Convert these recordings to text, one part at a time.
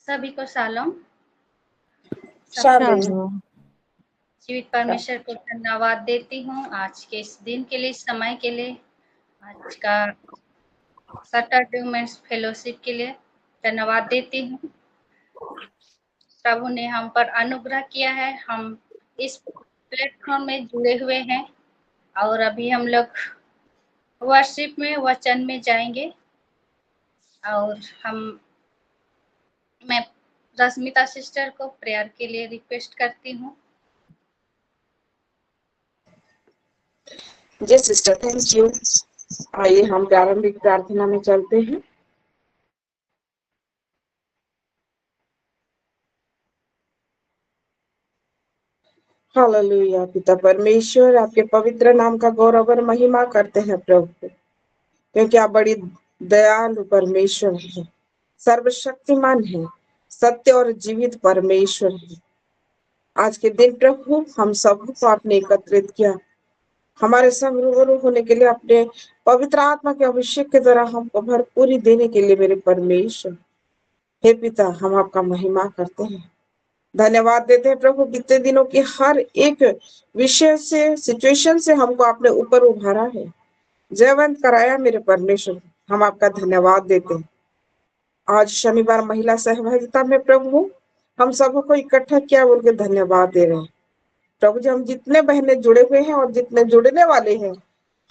सभी को shalom. Shalom. जीवित परमेश्वर को धन्यवाद देती हूँ आज के इस दिन के लिए, इस समय के लिए, आज का सैटरडे वुमेन्स फेलोशिप के लिए धन्यवाद देती हूँ। प्रभु ने हम पर अनुग्रह किया है, हम इस प्लेटफॉर्म में जुड़े हुए हैं और अभी हम लोग वर्शिप में, वचन में जाएंगे और मैं रश्मिता सिस्टर को प्रेयर के लिए रिक्वेस्ट करती हूँ। जी सिस्टर, थैंक यू। आइए हम प्रारंभिक प्रार्थना में चलते हैं। हालेलुया। पिता परमेश्वर, आपके पवित्र नाम का गौरव और महिमा करते हैं प्रभु, क्योंकि आप बड़ी दयालु परमेश्वर है, सर्वशक्तिमान है, सत्य और जीवित परमेश्वर है। आज के दिन प्रभु हम सबको आपने एकत्रित किया, हमारे संग रूबरू होने के लिए, अपने पवित्र आत्मा के अभिषेक के द्वारा हमको भरपूरी देने के लिए मेरे परमेश्वर। हे पिता, हम आपका महिमा करते हैं, धन्यवाद देते हैं प्रभु। बीते दिनों की हर एक विषय से, सिचुएशन से हमको आपने ऊपर उभारा है, जयवंत कराया मेरे परमेश्वर। हम आपका धन्यवाद देते हैं। आज शनिवार महिला सहभागिता में प्रभु हम सबको इकट्ठा किया, बोल के धन्यवाद दे रहे हैं प्रभु जी। हम जितने बहनें जुड़े हुए हैं और जितने जुड़ने वाले हैं,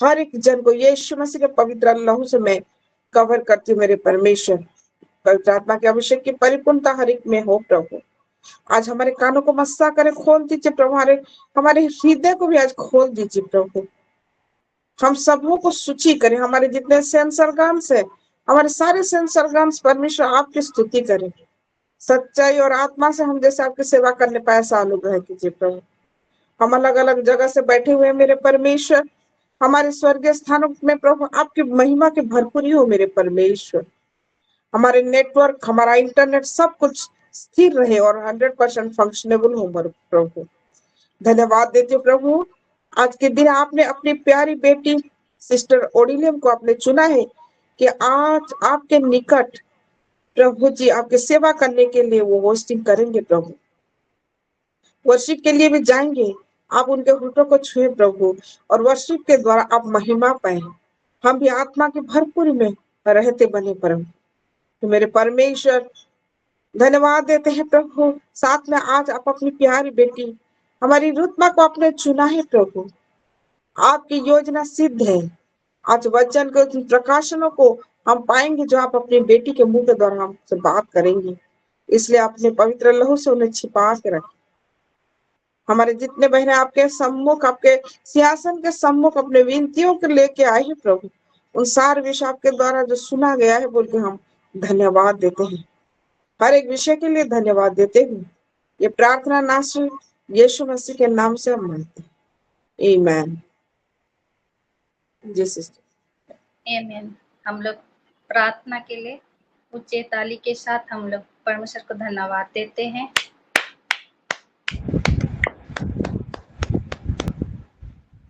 हर एक जन को यीशु मसीह के पवित्र लहू से मैं कवर करती हूँ मेरे परमेश्वर। पवित्र आत्मा के अभिषेक की परिपूर्णता हर एक में हो प्रभु। आज हमारे कानों को मस्सा करे, खोल दीजिए प्रभु, हमारे हृदय को भी आज खोल दीजिए प्रभु। हम सबों को सूची करें, हमारे जितने सेंसर गान्स है, हमारे सारे सेंसर गान्स परमेश्वर आपकी स्तुति करें। सच्चाई और आत्मा से हम जैसे आपकी सेवा करने पाए, ऐसा अनुग्रह कीजिए प्रभु। हम अलग अलग जगह से बैठे हुए हैं मेरे परमेश्वर, हमारे स्वर्गीय स्थानों में प्रभु आपकी महिमा की भरपूरी हो मेरे परमेश्वर। हमारे नेटवर्क, हमारा इंटरनेट सब कुछ स्थिर रहे और 100% फंक्शनेबल हो प्रभु। धन्यवाद देते प्रभु। आज के दिन आपने अपनी प्यारी बेटी सिस्टर ओडिलियम को आपने चुना है कि आज आपके निकट प्रभु जी आपकी सेवा करने के लिए वो होस्टिंग करेंगे प्रभु। वर्शिप के लिए भी जाएंगे, आप उनके होठों को छुए प्रभु, और वर्शिप के द्वारा आप महिमा पाए, हम भी आत्मा की भरपूरी में रहते बने प्रभु। तो मेरे परमेश्वर धन्यवाद देते हैं प्रभु। साथ में आज आप अपनी प्यारी बेटी हमारी रुतमा को आपने चुना है प्रभु। आपकी योजना सिद्ध है। आज वचन के प्रकाशनों को हम पाएंगे जो आप अपनी बेटी के मुंह के द्वारा हमसे बात करेंगे, इसलिए आपने पवित्र लहू से उन्हें छिपा के रखा। हमारे जितने बहनें आपके सम्मुख, आपके सिंहासन के सम्मुख अपने विनतियों को लेके आए हैं प्रभु, उन सारे विषय आपके द्वारा जो सुना गया है बोल के हम धन्यवाद देते हैं। हर एक विषय के लिए धन्यवाद देते हैं। ये प्रार्थना नासर यीशु मसीह के नाम से हम मांगते हैं, आमीन। जी सिस्टर। आमीन। हम लोग प्रार्थना के लिए उच्च ताली के साथ हम लोग परमेश्वर को धन्यवाद देते हैं।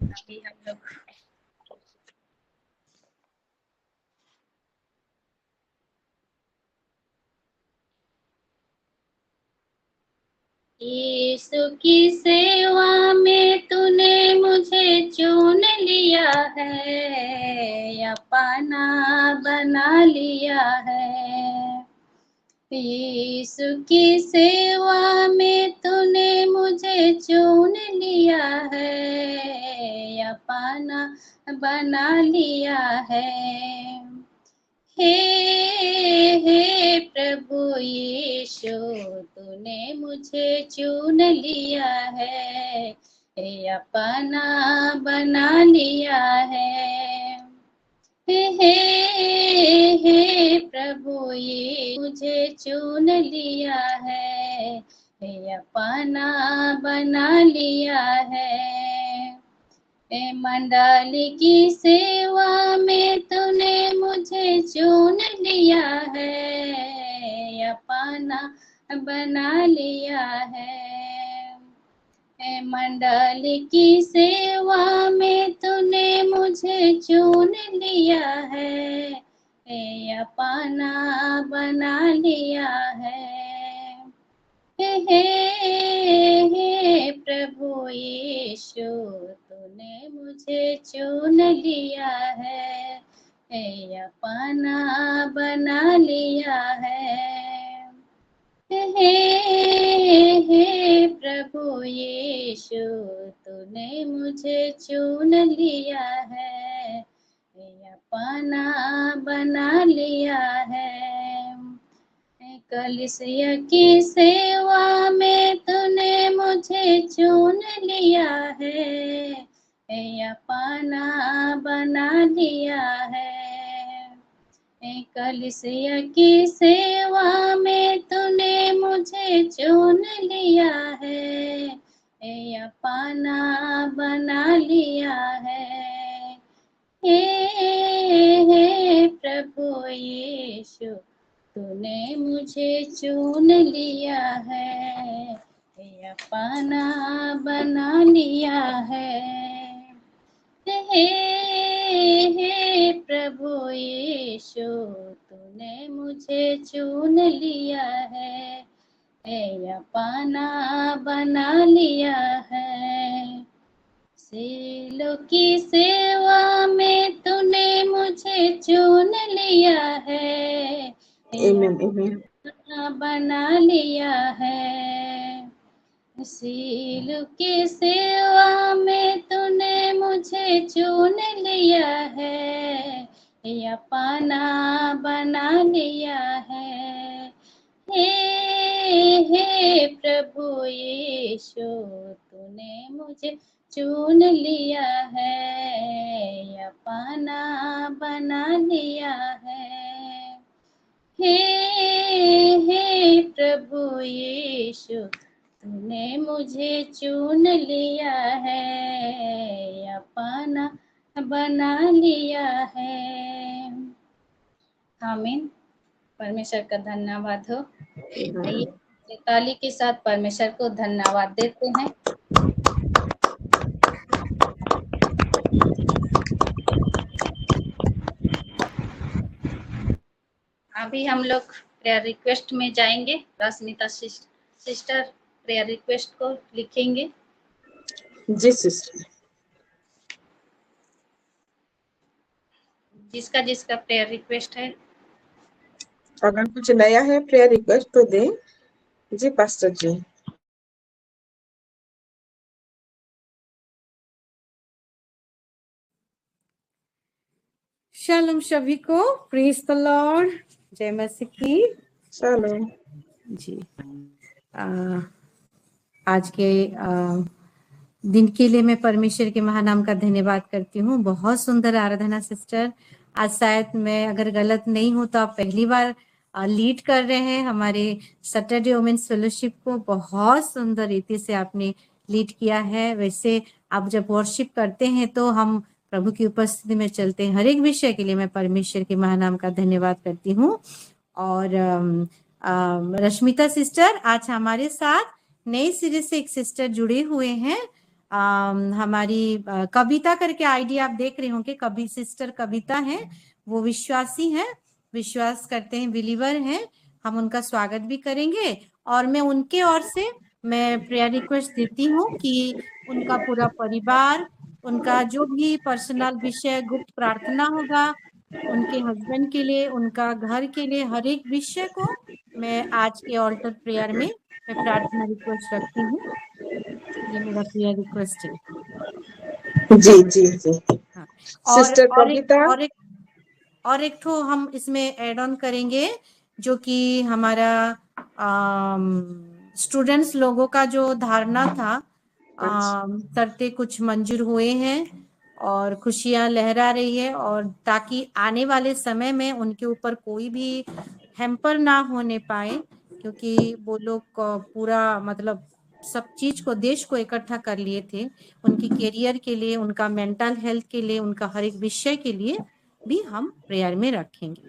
अभी हम लोग यीशु की सेवा में तूने मुझे चुन लिया है, अपना बना लिया है। यीशु की सेवा में तूने मुझे चुन लिया है, अपना बना लिया है। हे प्रभु यीशु, तूने मुझे चुन लिया है, अपना बना लिया है। हे प्रभु ये मुझे चुन लिया है, अपना बना लिया है। मंडली की सेवा में तूने मुझे चुन लिया है, अपना बना लिया है। मंडली की सेवा में तूने मुझे चुन लिया है, अपना बना लिया है। यीशु तूने मुझे चुन लिया है, अपना बना लिया है। हे प्रभु यीशु तूने मुझे चुन लिया है, अपना बना लिया है। कलीसिया की सेवा में तूने मुझे चुन लिया है, अपना बना लिया है। कलीसिया की सेवा में तूने मुझे चुन लिया है, अपना बना लिया है। हे प्रभु यीशु तूने मुझे चुन लिया है, अपना बना लिया है। हे प्रभु यीशु तूने मुझे चुन लिया है, अपना बना लिया है। सीलों की सेवा में तूने मुझे चुन लिया है, अपना बना लिया है। सीलों की सेवा में तूने मुझे चुन लिया है, अपना बना लिया है। हे प्रभु यीशु तूने मुझे चुन लिया है, अपना बना लिया है। हे प्रभु यीशु तूने मुझे चुन लिया है, अपना बना लिया है। आमीन। परमेश्वर का धन्यवाद हो। आइए ताली के साथ परमेश्वर को धन्यवाद देते हैं। अभी हम लोग प्रेयर रिक्वेस्ट में जाएंगे। रश्मिता सिस्टर प्रेयर रिक्वेस्ट को लिखेंगे। जी सिस्टर। जिसका जिसका प्रेयर रिक्वेस्ट है, अगर कुछ नया है प्रेयर रिक्वेस्ट तो दें। जी पास्टर जी। शालोम सभी को, प्रेज द लॉर्ड, जय मसीह की। चलो जी आज के दिन के लिए मैं परमेश्वर के महानाम का धन्यवाद करती हूँ। बहुत सुंदर आराधना सिस्टर। आज शायद मैं अगर गलत नहीं हूँ तो आप पहली बार लीड कर रहे हैं हमारे सैटरडे वुमेन्स फेलोशिप को। बहुत सुंदर रीति से आपने लीड किया है। वैसे आप जब वर्शिप करते हैं तो हम प्रभु की उपस्थिति में चलते हैं। हर एक विषय के लिए मैं परमेश्वर के महानाम का धन्यवाद करती हूँ। और रश्मिता सिस्टर आज हमारे साथ नए सिरे से एक सिस्टर जुड़े हुए हैं। हमारी कविता करके आईडी आप देख रहे होंगे। कभी सिस्टर कविता है, वो विश्वासी हैं, विश्वास करते हैं, बिलीवर हैं। हम उनका स्वागत भी करेंगे और मैं उनके ओर से मैं प्रेयर रिक्वेस्ट देती हूँ कि उनका पूरा परिवार, उनका जो भी पर्सनल विषय गुप्त प्रार्थना होगा, उनके हस्बैंड के लिए, उनका घर के लिए, हर एक विषय को मैं आज के ऑल्टर प्रेयर में मैं प्रार्थना रिक्वेस्ट रखती हूँ। ये मेरा प्रेयर रिक्वेस्ट है। जी जी जी। हाँ। सिस्टर कविता और एक तो हम इसमें ऐड ऑन करेंगे जो कि हमारा स्टूडेंट्स लोगों का जो धारणा था, करते कुछ मंजूर हुए हैं और खुशियां लहरा रही है, और ताकि आने वाले समय में उनके ऊपर कोई भी हैम्पर ना होने पाए, क्योंकि वो लोग पूरा मतलब सब चीज को, देश को इकट्ठा कर लिए थे उनकी करियर के लिए, उनका मेंटल हेल्थ के लिए, उनका हर एक विषय के लिए भी हम प्रेयर में रखेंगे।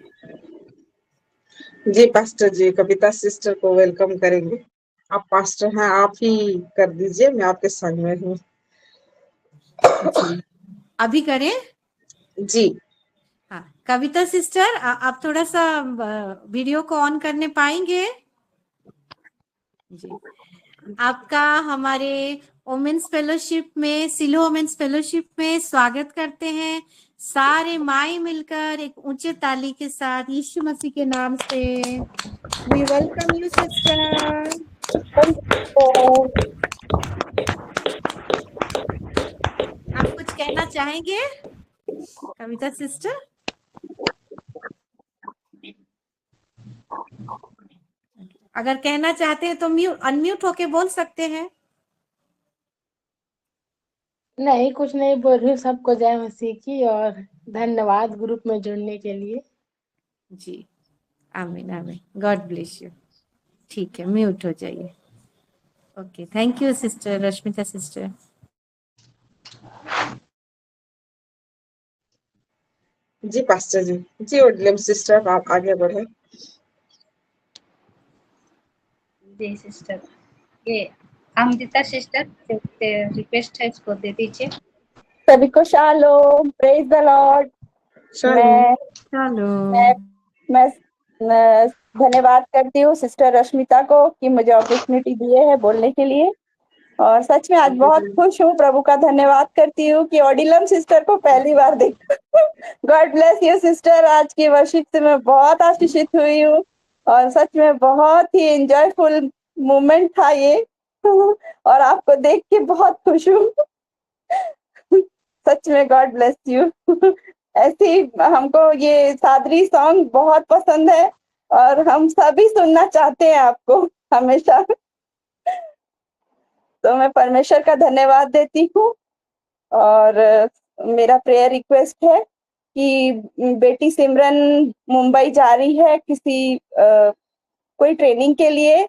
जी पास्टर जी, कविता सिस्टर को वेलकम करेंगे। आप पास्टर हैं, आप ही कर दीजिए, मैं आपके संग में हूँ। जी अभी करें? जी हाँ, कविता सिस्टर आप थोड़ा सा वीडियो को ऑन करने पाएंगे? जी आपका हमारे वुमेन्स फेलोशिप में, सिलो वुमेन्स फेलोशिप में स्वागत करते हैं। सारे माई मिलकर एक ऊंचे ताली के साथ यीशु मसीह के नाम से वी वेलकम यू सिस्टर। आप कुछ कहना चाहेंगे कविता सिस्टर? अगर कहना चाहते हैं तो अनम्यूट होके बोल सकते हैं। नहीं, कुछ नहीं बोल रही हूँ। सबको जय मसीह की और धन्यवाद ग्रुप में जुड़ने के लिए। जी आमीन आमीन, गॉड ब्लेस यू। ठीक है, म्यूट हो जाइए। Okay, thank you sister Rashmita sister. जी पास्टर जी। जी ओडलम सिस्टर, आप आगे बढ़े। जी सिस्टर, ये अमृता सिस्टर रिक्वेस्ट है, इसको दे दीजिए। सभी को shalom, praise the lord. Shalom. चलो, मैं धन्यवाद करती हूँ सिस्टर रश्मिता को कि मुझे अपॉर्चुनिटी दिए है बोलने के लिए। और सच में आज बहुत खुश हूँ, प्रभु का धन्यवाद करती हूँ कि ओडिलम सिस्टर को पहली बार देखा। God bless you sister. आज की वर्शिप से मैं बहुत आशीषित हुई हूँ और सच में बहुत ही एंजॉयफुल मोमेंट था ये। और आपको देख के बहुत खुश हूँ। सच में गॉड ब्लेस यू। ऐसे ही हमको ये सादरी सॉन्ग बहुत पसंद है और हम सभी सुनना चाहते हैं आपको हमेशा। तो मैं परमेश्वर का धन्यवाद देती हूँ। और मेरा प्रेयर रिक्वेस्ट है कि बेटी सिमरन मुंबई जा रही है किसी कोई ट्रेनिंग के लिए,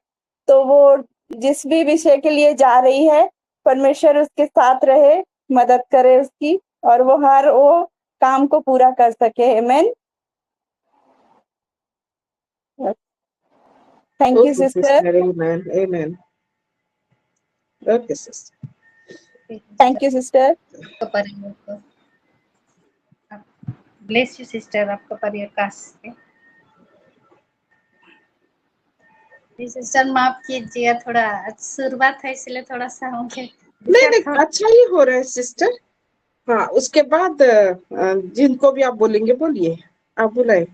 तो वो जिस भी विषय के लिए जा रही है परमेश्वर उसके साथ रहे, मदद करे उसकी और वो हर वो काम को पूरा कर सके। आमीन। Thank you sister. Amen amen. Okay sister. Thank you sister. Bless you sister, आपका परिवार का सिस्टर माफ कीजिए, थोड़ा शुरुआत है इसलिए थोड़ा सा मुझे नहीं नहीं, अच्छा ही हो रहा है सिस्टर। हाँ, उसके बाद जिनको भी आप बोलेंगे बोलिए, आप बुलाए।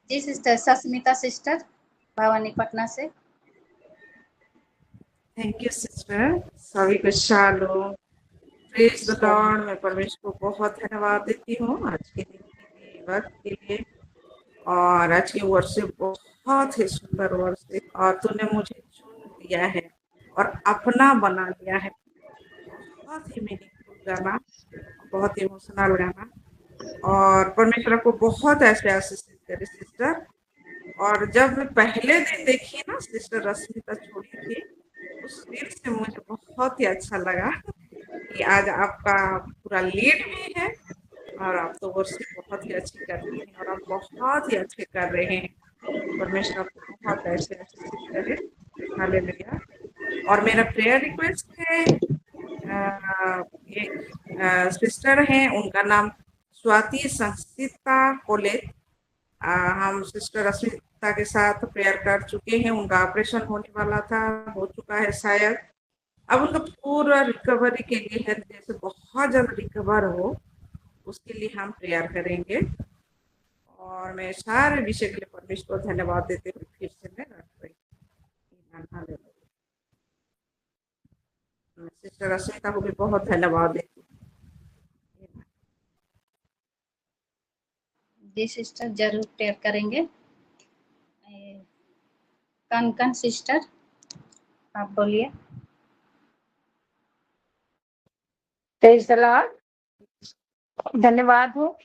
जी सिस्टर, सस्मिता सिस्टर भवानी पटना से। Thank you sister. सभी को शालोम, प्रेज द लॉर्ड। मैं परमेश्वर को बहुत धन्यवाद देती हूँ आज के दिन के लिए, वक्त के लिए। और आज की वर्षिप बहुत ही सुंदर वर्षिप, और तूने मुझे चुन लिया है और अपना बना लिया है। बहुत ही मीनिंगफुल गाना, बहुत ही इमोशनल गाना। और परमेश्वर को बहुत ऐसे आशीषित करे सिस्टर। और जब मैं पहले दिन देखी ना सिस्टर रश्मिता छोड़ी थी, उस दिन से मुझे बहुत ही अच्छा लगा कि आज आपका पूरा लीड भी है और आप तो वर्षिप बहुत ही अच्छी करती हैं और आप बहुत ही अच्छे कर रहे हैं। परमेश्वर आपको बहुत ऐसे आशीषित करे। हालेलुया। और मेरा प्रेयर रिक्वेस्ट है, एक सिस्टर हैं, उनका नाम स्वाति संस्थिता कोले। हम सिस्टर रश्मिता के साथ प्रेयर कर चुके हैं। उनका ऑपरेशन होने वाला था, हो चुका है शायद। अब उनका पूरा रिकवरी के लिए है, जैसे बहुत जल्द रिकवर हो उसके लिए हम प्रेयर करेंगे। और मैं सारे विषय के लिए परमेश्वर को धन्यवाद देते हुए फिर से मैं रख रही हूँ। सिस्टर रश्मिता को भी बहुत धन्यवाद देती हूँ। जी सिस्टर, जरूर प्रेयर करेंगे। कन सिस्टर, आप बोलिए। Praise the Lord. धन्यवाद हो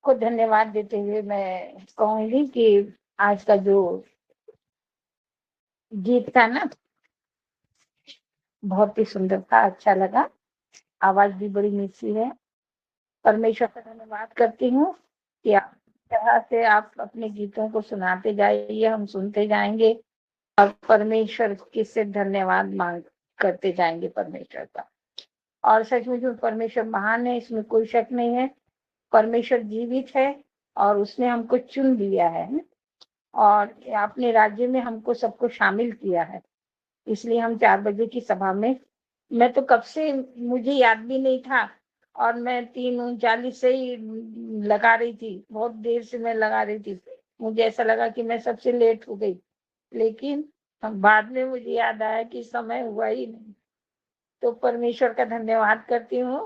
को धन्यवाद देते हुए मैं कहूंगी कि आज का जो गीत था ना बहुत ही सुंदर था, अच्छा लगा। आवाज भी बड़ी मीठी है। परमेश्वर का धन्यवाद करती हूँ कि आप तरह से आप अपने गीतों को सुनाते जाइए, हम सुनते जाएंगे और परमेश्वर किससे धन्यवाद मांग करते जाएंगे परमेश्वर का। और सचमुच में परमेश्वर महान है, इसमें कोई शक नहीं है। परमेश्वर जीवित है और उसने हमको चुन लिया है और अपने राज्य में हमको सबको शामिल किया है। इसलिए हम 4 बजे की सभा में, मैं तो कब से, मुझे याद भी नहीं था और मैं 3:39 से ही लगा रही थी, बहुत देर से मैं लगा रही थी। मुझे ऐसा लगा कि मैं सबसे लेट हो गई, लेकिन बाद में मुझे याद आया कि समय हुआ ही नहीं। तो परमेश्वर का धन्यवाद करती हूँ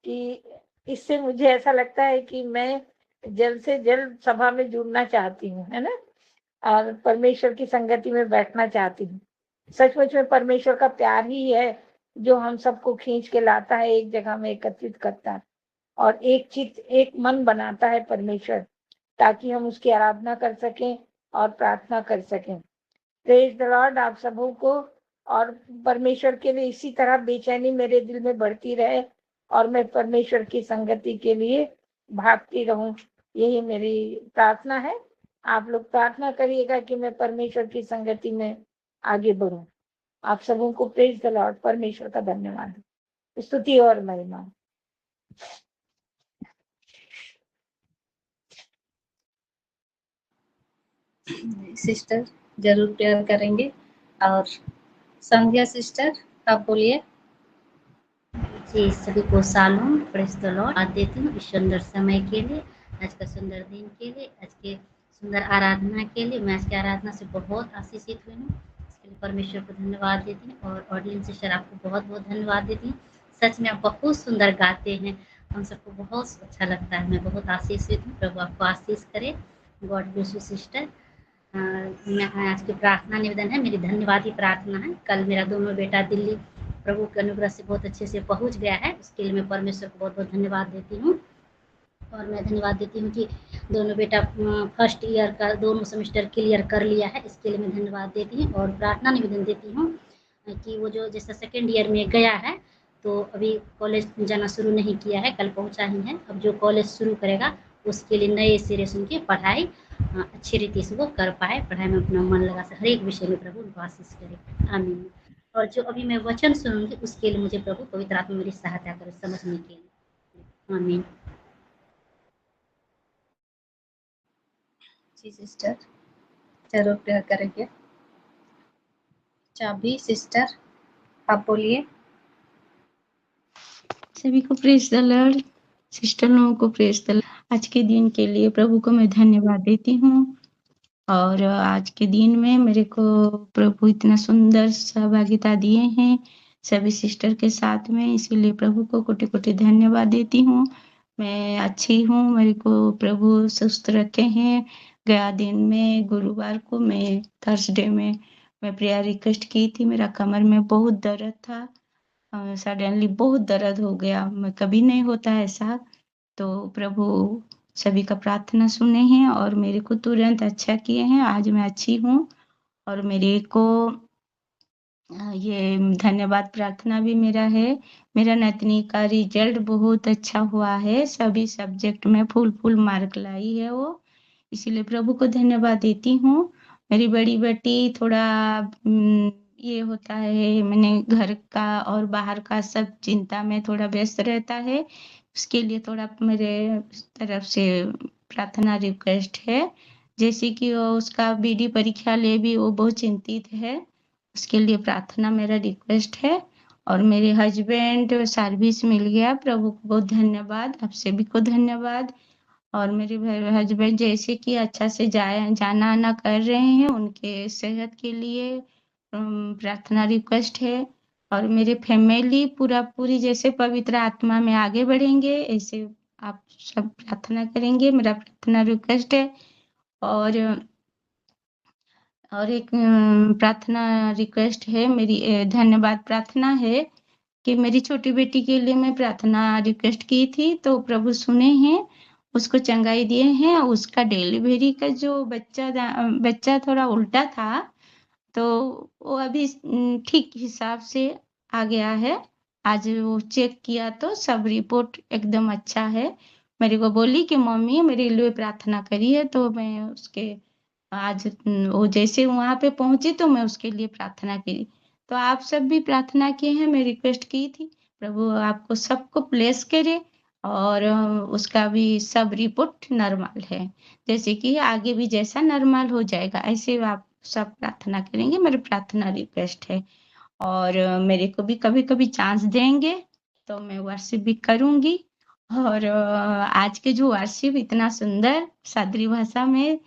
कि इससे मुझे ऐसा लगता है कि मैं जल्द से जल्द सभा में जुड़ना चाहती हूँ, है ना? और परमेश्वर की संगति में बैठना चाहती हूँ। सचमुच में परमेश्वर का प्यार ही है जो हम सबको खींच के लाता है, एक जगह में एकत्रित करता है और एक चित्त, एक मन बनाता है परमेश्वर, ताकि हम उसकी आराधना कर सकें और प्रार्थना कर सकें। प्रेज द लॉर्ड आप सबों को, और परमेश्वर के लिए इसी तरह बेचैनी मेरे दिल में बढ़ती रहे और मैं परमेश्वर की संगति के लिए भागती रहूं, यही मेरी प्रार्थना है। आप लोग प्रार्थना करिएगा कि मैं परमेश्वर की संगति में आगे बढ़ूं। आप सबों को प्रेज द लॉर्ड, परमेश्वर का धन्यवाद, स्तुति और महिमा। सिस्टर जरूर प्रेयर करेंगे। और संध्या सिस्टर आप बोलिए। जी, सभी को शालोम, प्रेज़ द लॉर्ड। आज देती हूँ इस सुंदर समय के लिए, आज का सुंदर दिन के लिए, आज के सुंदर आराधना के लिए। मैं आज की आराधना से बहुत आशीषित हुई हूँ, इसके लिए परमेश्वर को धन्यवाद देती हूँ। और ऑर्डियन सिस्टर आपको बहुत बहुत धन्यवाद देती हूँ। सच में आप बहुत सुंदर गाते हैं, हम सबको बहुत अच्छा लगता है। मैं बहुत आशीषित हूँ, प्रभु आपको आशीष करे। God bless you sister. मैं आज की प्रार्थना निवेदन है, मेरी धन्यवाद ही प्रार्थना है। कल मेरा दोनों बेटा दिल्ली प्रभु के अनुग्रह से बहुत अच्छे से पहुंच गया है, उसके लिए मैं परमेश्वर को बहुत बहुत धन्यवाद देती हूँ। और मैं धन्यवाद देती हूँ कि दोनों बेटा फर्स्ट ईयर का दोनों सेमेस्टर क्लियर कर लिया है, इसके लिए मैं धन्यवाद देती हूँ। और प्रार्थना निवेदन देती हूँ कि वो जो जैसा सेकेंड ईयर में गया है तो अभी कॉलेज जाना शुरू नहीं किया है, कल पहुँचा ही है। अब जो कॉलेज शुरू करेगा उसके लिए नए सिरे से उनकी पढ़ाई अच्छी रीति से वो कर पाए, पढ़ाई में अपना मन लगा सके, हर एक विषय में प्रभु उनको आशीष करे, आमीन। और जो अभी मैं वचन सुनूंगी उसके लिए मुझे प्रभु पवित्र आत्मा मेरी सहायता करे समझने के लिए, आमीन। जी सिस्टर जरूर प्रेयर करेंगे। चाबी सिस्टर आप बोलिए। सभी को प्रेज द लॉर्ड, सिस्टर लोगों को प्रेज द लॉर्ड। आज के दिन के लिए प्रभु को मैं धन्यवाद देती हूँ। और आज के दिन में मेरे को प्रभु इतना सुंदर सहभागिता दिए हैं सभी सिस्टर के साथ में, इसीलिए प्रभु को कोटि कोटि धन्यवाद देती हूँ। मैं अच्छी हूँ, मेरे को प्रभु सुस्त रखे हैं। गया दिन में गुरुवार को मैं थर्सडे में मैं प्रेयर रिक्वेस्ट की थी, मेरा कमर में बहुत दर्द था, सडनली बहुत दर्द हो गया, मैं कभी नहीं होता ऐसा। तो प्रभु सभी का प्रार्थना सुने हैं और मेरे को तुरंत अच्छा किए हैं। आज मैं अच्छी हूँ और मेरे को ये धन्यवाद प्रार्थना भी मेरा है। मेरा नतनी का रिजल्ट बहुत अच्छा हुआ है, सभी सब्जेक्ट में फुल मार्क लाई है वो, इसीलिए प्रभु को धन्यवाद देती हूँ। मेरी बड़ी बेटी थोड़ा ये होता है, मैंने घर का और बाहर का सब चिंता में थोड़ा व्यस्त रहता है, उसके लिए थोड़ा मेरे तरफ से प्रार्थना रिक्वेस्ट है। जैसे कि वो उसका बीडी परीक्षा ले भी वो बहुत चिंतित है, उसके लिए प्रार्थना मेरा रिक्वेस्ट है। और मेरे हस्बैंड सर्विस मिल गया, प्रभु को बहुत धन्यवाद, आप सभी को धन्यवाद। और मेरे हस्बैंड जैसे कि अच्छा से जाना आना कर रहे हैं, उनके सेहत के लिए प्रार्थना रिक्वेस्ट है। और मेरे फैमिली पूरी जैसे पवित्र आत्मा में आगे बढ़ेंगे, ऐसे आप सब प्रार्थना करेंगे, मेरा प्रार्थना रिक्वेस्ट है। और एक प्रार्थना रिक्वेस्ट है मेरी, धन्यवाद प्रार्थना है कि मेरी छोटी बेटी के लिए मैं प्रार्थना रिक्वेस्ट की थी, तो प्रभु सुने हैं, उसको चंगाई दिए हैं। उसका डिलीवरी का जो बच्चा थोड़ा उल्टा था, तो वो अभी ठीक हिसाब से आ गया है। आज वो चेक किया तो सब रिपोर्ट एकदम अच्छा है। मेरे को बोली कि मम्मी मेरे लिए प्रार्थना करिए, तो मैं उसके आज वो जैसे वहाँ पे पहुंची तो मैं उसके लिए प्रार्थना की। तो आप सब भी प्रार्थना किए हैं, मैं रिक्वेस्ट की थी, प्रभु आपको सबको ब्लेस करे और उसका भी सब रिपोर्ट नॉर्मल है, जैसे कि आगे भी जैसा नॉर्मल हो जाएगा ऐसे आप सब प्रार्थना करेंगे, मेरी प्रार्थना रिक्वेस्ट है। और मेरे को भी कभी कभी चांस देंगे तो मैं वर्शिप भी करूंगी। और आज के जो वर्शिप इतना सुंदर सादरी भाषा में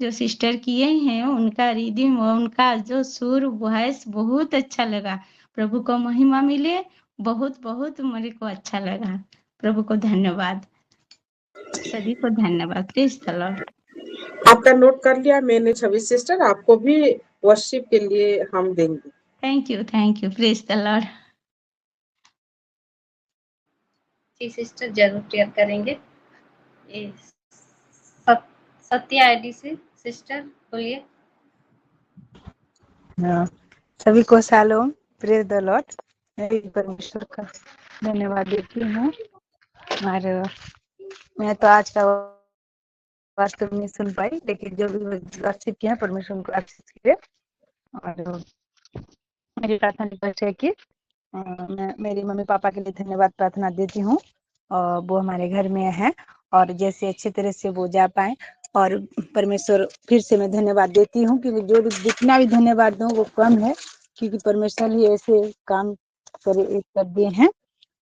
जो सिस्टर किए हैं, उनका रिदम और उनका जो सुर वॉइस बहुत अच्छा लगा। प्रभु को महिमा मिले, बहुत बहुत मेरे को अच्छा लगा। प्रभु को धन्यवाद, सभी को धन्यवाद। Praise the Lord. आपका नोट कर लिया मैंने छवि सिस्टर, आपको भी वर्शिप के लिए हम देंगे। Thank you, praise the lord. जी सिस्टर जरूर शेयर करेंगे। ये सत्या आईडी से सिस्टर बोलिए। सभी को शालोम, प्रेज द लॉर्ड। मैं भी परमेश्वर का धन्यवाद देती हूँ। और मैं तो आज का वास्तव में सुन पाई, लेकिन जो भी वर्शिप किया परमेश्वर को आशीष करे। और मेरी प्रार्थना रिक्वेस्ट है कि मैं मेरी मम्मी पापा के लिए धन्यवाद प्रार्थना देती हूँ, और वो हमारे घर में है और जैसे अच्छी तरह से वो जा पाए। और परमेश्वर फिर से मैं धन्यवाद देती हूँ, क्योंकि जो भी जितना भी धन्यवाद दूँ वो कम है, क्योंकि परमेश्वर ही ऐसे काम कर दिए हैं।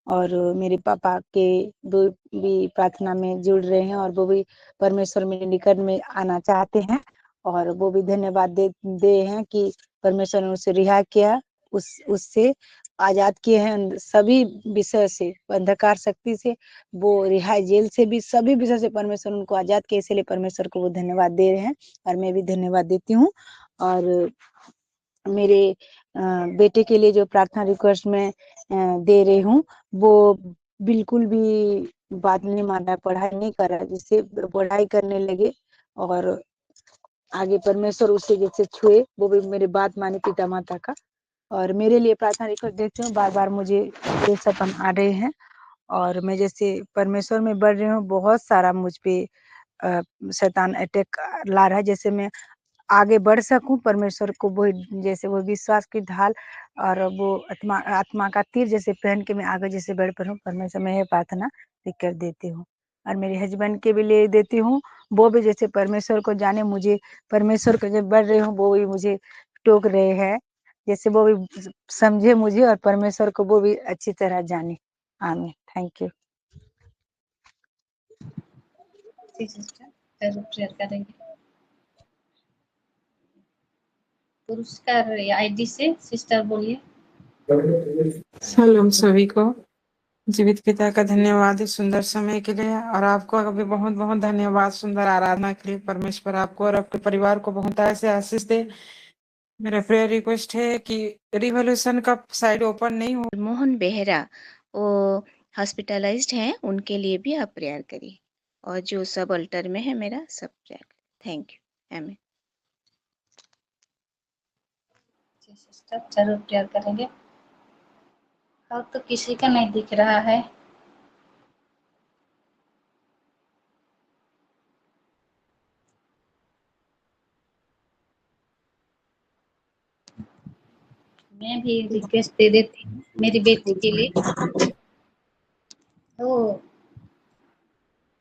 और मेरे पापा के दो भी प्रार्थना में जुड़ रहे हैं और वो भी परमेश्वर मेरे निकट में आना चाहते हैं। और वो भी धन्यवाद दे हैं कि परमेश्वर ने उसे रिहा किया, उससे आजाद किए हैं सभी विषय से, अंधकार शक्ति से वो रिहाई, जेल से भी, सभी विषय से परमेश्वर उनको आजाद किए, इसलिए परमेश्वर को वो धन्यवाद दे रहे हैं और मैं भी धन्यवाद देती हूँ। और मेरे बेटे के लिए जो प्रार्थना रिक्वेस्ट में दे रही हूँ, वो बिल्कुल भी बात नहीं मान रहा है, पढ़ाई नहीं कर रहा है, जिससे पढ़ाई करने लगे और आगे परमेश्वर उससे जैसे छुए, वो भी मेरे बात माने पिता माता का। और मेरे लिए प्रार्थना रिक्वेस्ट देती हूँ, बार बार मुझे ये सपन आ रहे हैं और मैं जैसे परमेश्वर में बढ़ रही हूँ, बहुत सारा मुझ पे शैतान अटैक ला रहा है, जैसे मैं आगे बढ़ सकूं, परमेश्वर को वो जैसे वो विश्वास की ढाल और वो आत्मा का तीर जैसे पहन के मैं आगे जैसे बढ़ पाऊं, परमेश्वर में यह प्रार्थना कर देती हूँ। और मेरे हस्बैंड के भी ले देती हूँ, वो भी जैसे परमेश्वर को जाने, मुझे परमेश्वर को जब बढ़ रहे हूँ वो भी मुझे टोक रहे हैं, जैसे वो भी समझे मुझे और परमेश्वर को वो भी अच्छी तरह जाने। आमीन। Thank you. जी सिस्टर जरूर शेयर करेंगे। पुरस्कार आईडी से सिस्टर बोलिए। सलाम सभी को। जीवित पिता का धन्यवाद इस सुंदर समय के लिए, और आपको भी बहुत बहुत धन्यवाद सुंदर आराधना के लिए। परमेश्वर आपको और आपके परिवार को बहुत ऐसे आशीष दे। मेरा प्रेयर रिक्वेस्ट है कि रिवोल्यूशन का साइड ओपन नहीं हो। मोहन बेहरा वो हॉस्पिटलाइज्ड हैं, उनके लिए भी आप प्रेयर करिए, और जो सब अल्टर में है मेरा सब प्रेयर करिए। Thank you. आमीन। जी सिस्टर जरूर शेयर करेंगे। और तो किसी का नहीं दिख रहा है। मैं भी रिक्वेस्ट दे देती हूँ मेरी बेटी के लिए। वो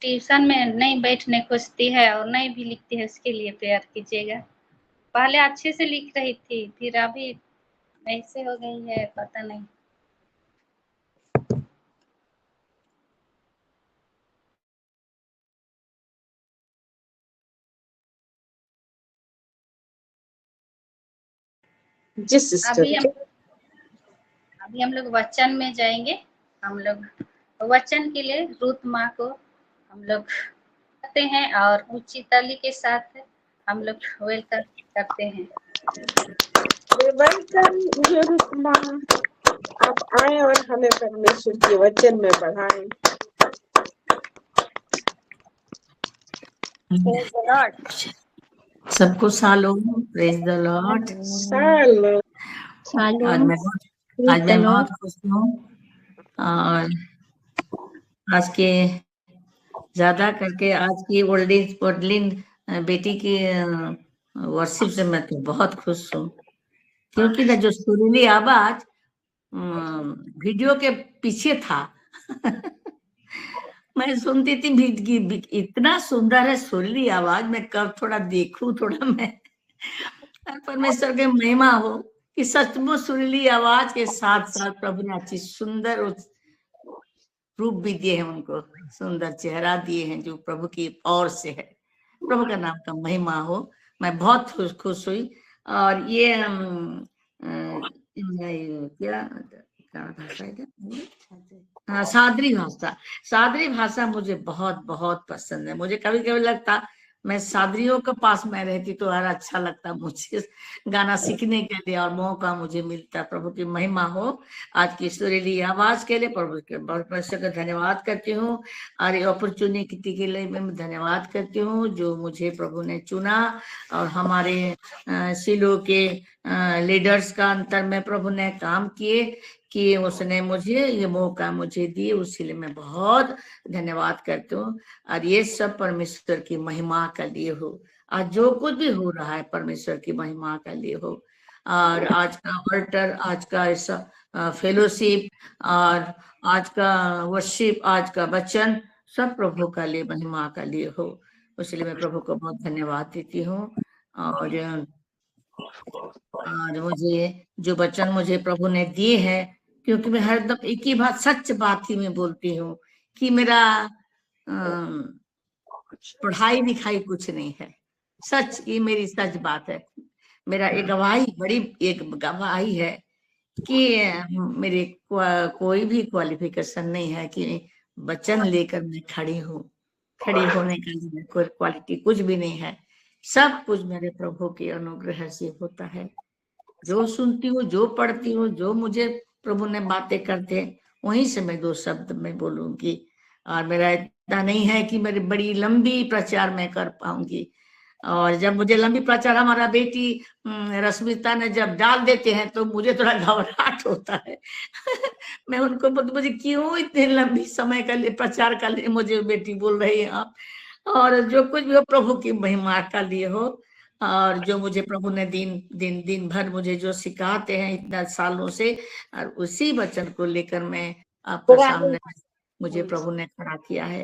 ट्यूशन में नहीं बैठने खोजती है और नहीं भी लिखती है, उसके लिए प्रेयर कीजिएगा। पहले अच्छे से लिख रही थी, फिर अभी ऐसे हो गई है, पता नहीं। जी सिस्टर। अभी हम लोग वचन में जाएंगे। हम लोग वचन के लिए रूत माँ को हम लोग करते हैं और ऊंची ताली के साथ हम लोग वेलकम करते हैं। वेलकम रूत माँ, आप आए और हमें परमेश्वर के वचन में बढ़ाएं। Praise the lord. सबको shalom, praise the lord. Shalom. और मैं बहुत खुश हूँ, और आज के ज्यादा करके आज की ओल्डिन बेटी की वर्शिप से मैं तो बहुत खुश हूँ, क्योंकि ना जो सुरीली आवाज वीडियो के पीछे था मैं सुनती थी इतना सुंदर है सुरीली आवाज, मैं कब थोड़ा देखूं, थोड़ा मैं परमेश्वर के महिमा हो कि सचमुच सुरीली आवाज के साथ साथ प्रभु ने अच्छी सुंदर रूप भी दिए हैं, उनको सुंदर चेहरा दिए हैं जो प्रभु की ओर से है। प्रभु का नाम का महिमा हो। मैं बहुत खुश हुई। और ये क्या भाषा है, हाँ, सादरी भाषा मुझे बहुत बहुत पसंद है। मुझे कभी कभी लगता मैं सादरियों के पास में रहती तो यार अच्छा लगता मुझे गाना सीखने के लिए, और मौका मुझे मिलता। प्रभु की महिमा हो। आज की सुरीली आवाज के लिए प्रभु के परमेश्वर का धन्यवाद करती हूँ, और ये अपॉर्चुनिटी के लिए मैं धन्यवाद करती हूँ जो मुझे प्रभु ने चुना, और हमारे सिलो के लीडर्स का अंतर में प्रभु ने काम किए कि उसने मुझे ये मौका मुझे दिए, उसके लिए मैं बहुत धन्यवाद करती हूँ। और ये सब परमेश्वर की महिमा के लिए हो। आज जो कुछ भी हो रहा है परमेश्वर की महिमा के लिए हो। और आज का ऑल्टर, आज का ऐसा फेलोशिप, और आज का वर्शिप, आज का वचन सब प्रभु का लिए महिमा का लिए हो। इसलिए मैं प्रभु को बहुत धन्यवाद देती हूँ। और मुझे जो वचन मुझे प्रभु ने दिए हैं, क्योंकि मैं हरदम एक ही बात, सच बात ही मैं बोलती हूँ कि मेरा पढ़ाई लिखाई कुछ नहीं है। सच, ये मेरी सच बात है। मेरा एक गवाही, बड़ी एक गवाही है कि मेरे कोई भी क्वालिफिकेशन नहीं है कि वचन लेकर मैं खड़ी हूँ। खड़ी होने का लिए कोई क्वालिटी कुछ भी नहीं है। सब कुछ मेरे प्रभु के अनुग्रह से होता है। जो सुनती हूँ, जो पढ़ती हूँ, जो मुझे प्रभु ने बातें करते हैं, वहीं से मैं 2 शब्द में बोलूंगी। और मेरा इतना नहीं है कि मेरी बड़ी लंबी प्रचार मैं कर पाऊंगी। और जब मुझे लंबी प्रचार हमारा बेटी रश्मिता ने जब डाल देते हैं तो मुझे थोड़ा घबराहट होता है। मैं उनको मुझे क्यों इतने लंबी समय का लिए प्रचार का लिए मुझे बेटी बोल रही है आप। और जो कुछ भी हो प्रभु की महिमा का लिए हो। और जो मुझे प्रभु ने दिन भर मुझे जो सिखाते हैं इतना सालों से, और उसी वचन को लेकर मैं आपके सामने मुझे प्रभु ने खड़ा किया है,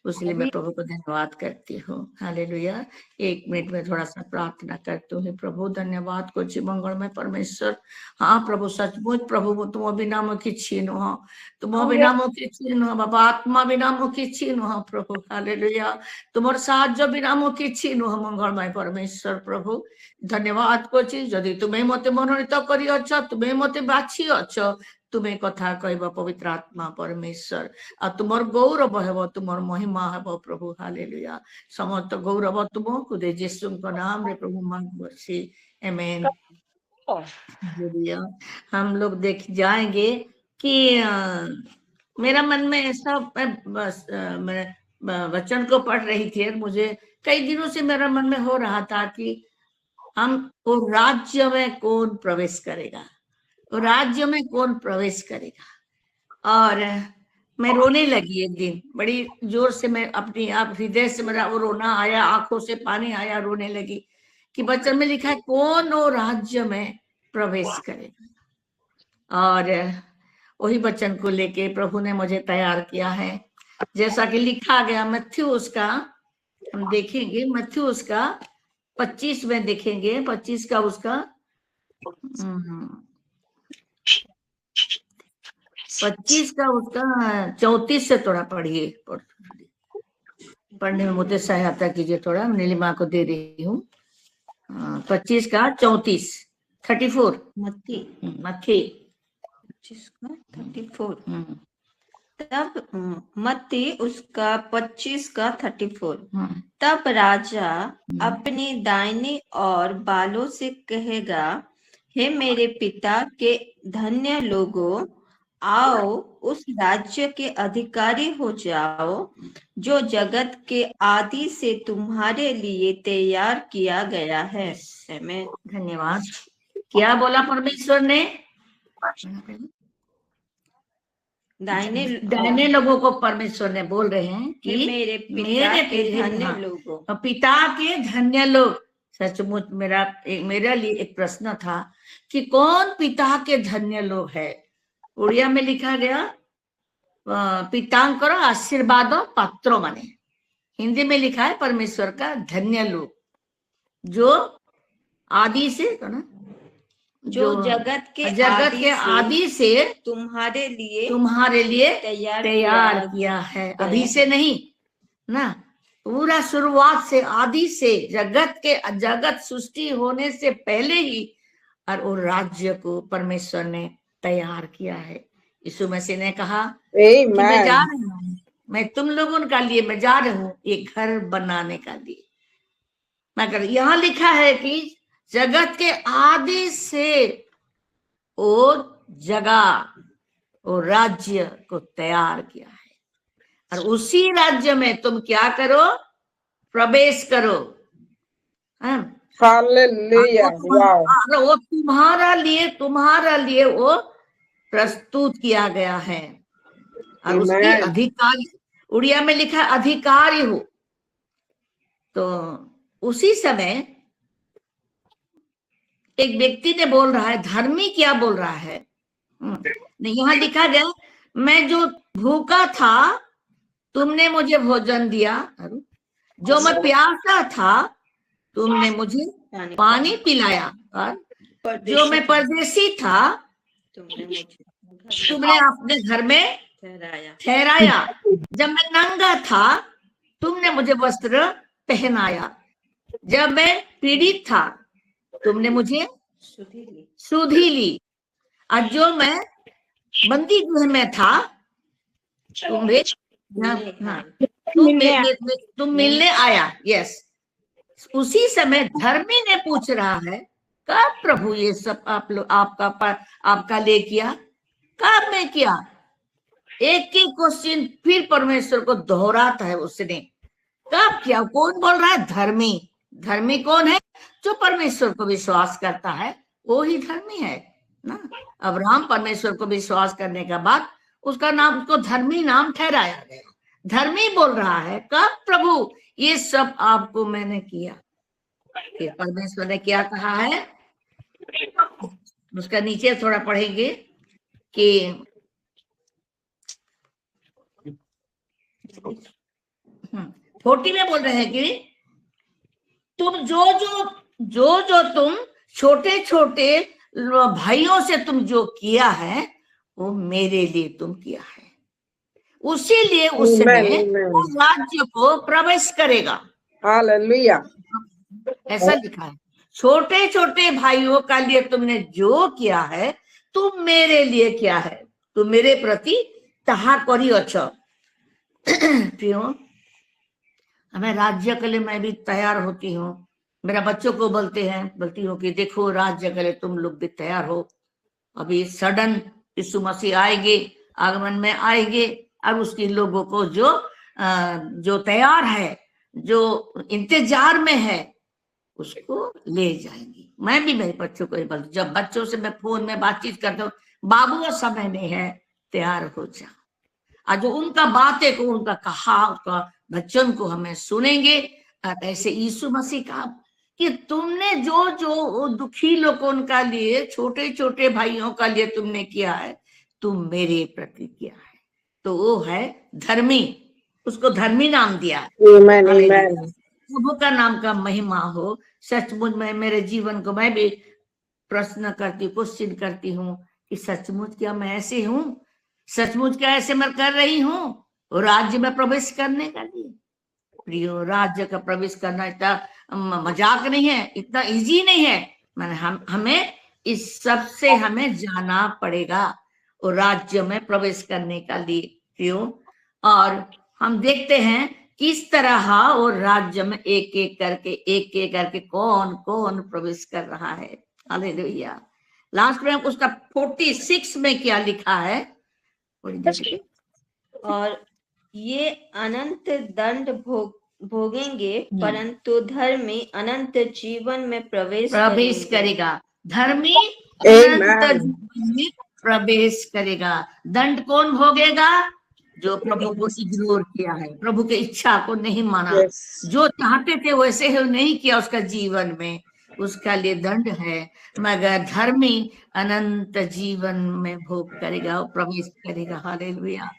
इसलिए मैं प्रभु को धन्यवाद करती हूँ। हालेलुया। 1 मिनट में थोड़ा सा प्रार्थना करती हूँ। प्रभु धन्यवाद को मंगलमय परमेश्वर। हाँ प्रभु, सचमुच प्रभु तुम बिना मुखी छीन हो, तुम बिना मुखी छीन हो बाबा, आत्मा बिना मुखी छीन हो प्रभु। हालेलुया। तुमर साहाଯ୍य बिना मुखी छीन हो मंगलमय परमेश्वर। प्रभु धन्यवाद करछि, जदि तुम्हें मते मनोनीत करिअछ, तुम्हें मते बाछिअछ, तुम्हें कथा कहब पवित्र आत्मा परमेश्वर। आ तुमर गौरव हेब, तुमर महिमा हेब प्रभु। हालेलुया। समस्त गौरव तुमको दे यीशु के नाम रे प्रभु मांगछि। आमीन। हालेलुया। हम लोग देख जाएंगे कि मेरा मन में ऐसा, बस मैं वचन को पढ़ रही थी, मुझे कई दिनों से मेरा मन में हो रहा था कि हमको राज्य में कौन प्रवेश करेगा, राज्य में कौन प्रवेश करेगा। और मैं रोने लगी एक दिन, बड़ी जोर से मैं अपनी आप हृदय से मेरा वो रोना आया, आंखों से पानी आया, रोने लगी कि वचन में लिखा है कौन वो राज्य में प्रवेश करेगा। और वही वचन को लेके प्रभु ने मुझे तैयार किया है, जैसा कि लिखा गया मत्थयू उसका, हम देखेंगे मत्थयू उसका 25 में देखेंगे, 25 का उसका 25 का उसका 34 से थोड़ा पढ़िए, पढ़ने में मुझे सहायता कीजिए थोड़ा। नीलिमा को दे रही हूँ 25 का 34, 34 मत्ती 25 का 34। तब मत्ती उसका 25 का 34। तब राजा अपनी दाहिनी और बालों से कहेगा, हे मेरे पिता के धन्य लोगों, आओ उस राज्य के अधिकारी हो जाओ जो जगत के आदि से तुम्हारे लिए तैयार किया गया है। आमीन। धन्यवाद। क्या बोला परमेश्वर ने? दाहिने लोगों को परमेश्वर ने बोल रहे हैं कि मेरे पिता के धन्य लोगों, पिता के धन्य लोग। सचमुच मेरा लिए एक प्रश्न था कि कौन पिता के धन्य लोग है। उड़िया में लिखा गया पितांकर आशीर्वाद पात्र माने। हिंदी में लिखा है परमेश्वर का धन्य लोग जो आदि से जो जगत के आदि से तुम्हारे लिए तैयार किया है। अभी से नहीं ना, पूरा शुरुआत से, आदि से, जगत सृष्टि होने से पहले ही और वो राज्य को परमेश्वर ने तैयार किया है। यीशु मसीह ने कहा कि मैं जा रहा हूँ, मैं तुम लोगों का लिए मैं जा रहा हूँ एक घर बनाने का लिए। मगर यहाँ लिखा है कि जगत के आदि से वो जगह, वो राज्य को तैयार किया है और उसी राज्य में तुम क्या करो, प्रवेश करो। हालेलुया, वाह। वो तुम्हारा लिए वो प्रस्तुत किया गया है और उसकी अधिकारी, उड़िया में लिखा अधिकारी हो। तो उसी समय एक व्यक्ति ने बोल रहा है, धर्मी क्या बोल रहा है, यहाँ लिखा गया, मैं जो भूखा था तुमने मुझे भोजन दिया, जो मैं प्यासा था तुमने मुझे पानी पिलाया, और जो मैं परदेसी था तुमने अपने घर में ठहराया, जब मैं नंगा था तुमने मुझे वस्त्र पहनाया, जब मैं पीड़ित था तुमने मुझे सुधि ली, और जो मैं बंदी गृह में था तुम मिलने आया। यस, उसी समय धर्मी ने पूछ रहा है, कब प्रभु ये सब आपका ले किया, कब मैं किया? एक ही क्वेश्चन फिर परमेश्वर को दोहराता है उसने, कब किया? कौन बोल रहा है? धर्मी। धर्मी कौन है? जो परमेश्वर को विश्वास करता है वो ही धर्मी है ना। अब्राहम परमेश्वर को विश्वास करने के बाद उसका नाम, उसको धर्मी नाम ठहराया गया। धर्मी बोल रहा है, कब प्रभु ये सब आपको मैंने किया? फिर परमेश्वर ने क्या कहा है, उसका नीचे थोड़ा पढ़ेंगे कि 40 में बोल रहे हैं कि तुम जो तुम छोटे छोटे भाइयों से तुम जो किया है वो मेरे लिए तुम किया है, उसी लिए उसने उस राज्य को प्रवेश करेगा। हालेलुया, ऐसा लिखा है, छोटे छोटे भाइयों का लिए तुमने जो किया है तुम मेरे लिए किया है, तुम मेरे प्रति ताहा करी अच्छो। क्यों? हमें राज्य के लिए मैं भी तैयार होती हूँ, मेरा बच्चों को बोलती हूँ कि देखो राज्य के लिए तुम लोग भी तैयार हो। अभी सडन यीशु मसीह आएंगे, आगमन में आएंगे, और उसके लोगों को जो तैयार है, जो इंतजार में है, उसको ले जाएंगे। मैं भी मेरे बच्चों को बोलती, जब बच्चों से मैं फोन में बातचीत करता हूँ, बाबू समय नहीं है, तैयार हो जा। और जो उनका बातें को, उनका कहा, उसका बच्चों को हमें सुनेंगे। ऐसे यीशु मसीह का कि तुमने जो दुखी लोगों का लिए, छोटे छोटे भाइयों का लिए तुमने किया है, तुम मेरे प्रति किया है, तो वो है धर्मी। उसको धर्मी नाम दिया। प्रभु का नाम का महिमा हो। सचमुच में मेरे जीवन को मैं भी प्रश्न करती हूँ, क्वेश्चन करती हूँ कि सचमुच क्या मैं ऐसे हूँ? सचमुच क्या ऐसे मैं कर रही हूँ राज्य में प्रवेश करने का लिए? प्रियो, राज्य का प्रवेश करना इतना मजाक नहीं है, इतना इजी नहीं है। मैंने हमें इस सब से हमें जाना पड़ेगा और राज्य में प्रवेश करने का लिए। क्यों? और हम देखते हैं किस तरह और राज्य में एक एक करके कौन कौन प्रवेश कर रहा है। हालेलुया। लास्ट में उसका 46 में क्या लिखा है? और ये अनंत दंड भोगेंगे, परंतु धर्मी अनंत जीवन में प्रवेश करेगा। धर्मी अनंत जीवन में प्रवेश करेगा। दंड कौन भोगेगा? जो प्रभु को इग्नोर किया है, प्रभु की इच्छा को नहीं माना। जो चाहते थे वैसे ही नहीं किया उसका जीवन में, उसका लिए दंड है, मगर धर्मी अनंत जीवन में भोग करेगा, प्रवेश करेगा। हालेलुया।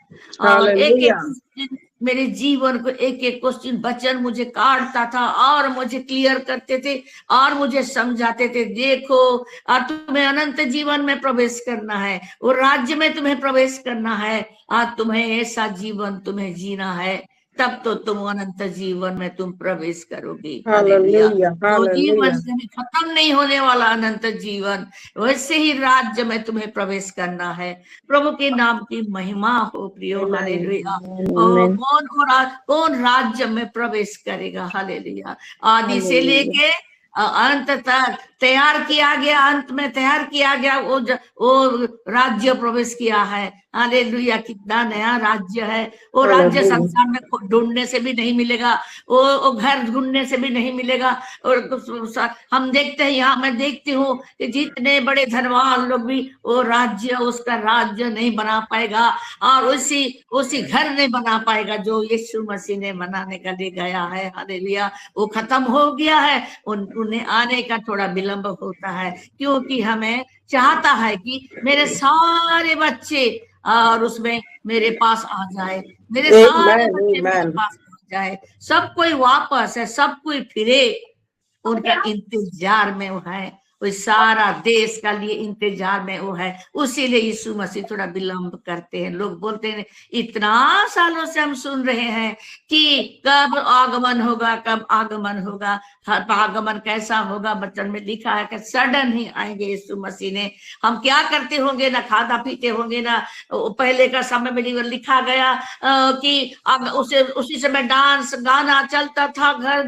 और एक एक क्वेश्चन मेरे जीवन को, एक एक क्वेश्चन वचन मुझे काटता था और मुझे क्लियर करते थे और मुझे समझाते थे, देखो और तुम्हें अनंत जीवन में प्रवेश करना है, वो राज्य में तुम्हें प्रवेश करना है, आज तुम्हें ऐसा जीवन तुम्हें जीना है, तब तो तुम अनंत जीवन में तुम प्रवेश करोगी। हालेलुया। वो जीवन कभी खत्म नहीं होने वाला अनंत जीवन, वैसे ही राज्य में तुम्हें प्रवेश करना है। प्रभु के नाम की महिमा हो प्रियो। हालेलुया। कौन राज्य में प्रवेश करेगा? हालेलुया। आदि से लेके अंत तक तैयार किया गया, अंत में तैयार किया गया वो राज्य प्रवेश किया है। हालेलुया। कितना नया राज्य है वो राज्य। संसार में ढूंढने से भी नहीं मिलेगा, वो घर ढूंढने से भी नहीं मिलेगा। और हम देखते हैं, यहाँ मैं देखती हूँ कि जितने बड़े धनवान लोग भी वो राज्य, उसका राज्य नहीं बना पाएगा और उसी घर नहीं बना पाएगा जो यीशु मसीह ने बनाने का लिए गया है। हालेलुया। वो खत्म हो गया है, उन्हें आने का थोड़ा विलंब होता है, क्योंकि हमें चाहता है कि मेरे सारे बच्चे और उसमें मेरे पास आ जाए, मेरे सारे बच्चे मेरे पास आ जाए, सब कोई वापस है, सब कोई फिरे, उनका इंतजार में वो है, वो सारा देश का लिए इंतजार में वो है। उसीलिए यीशु मसीह थोड़ा विलंब करते हैं। लोग बोलते हैं इतना सालों से हम सुन रहे हैं कि कब आगमन होगा, कब आगमन होगा। आगमन कैसा होगा? वचन में लिखा है कि सडन ही आएंगे यीशु मसीह ने। हम क्या करते होंगे? ना खाता पीते होंगे, ना पहले का समय में लिखा गया कि उसी समय डांस गाना चलता था, घर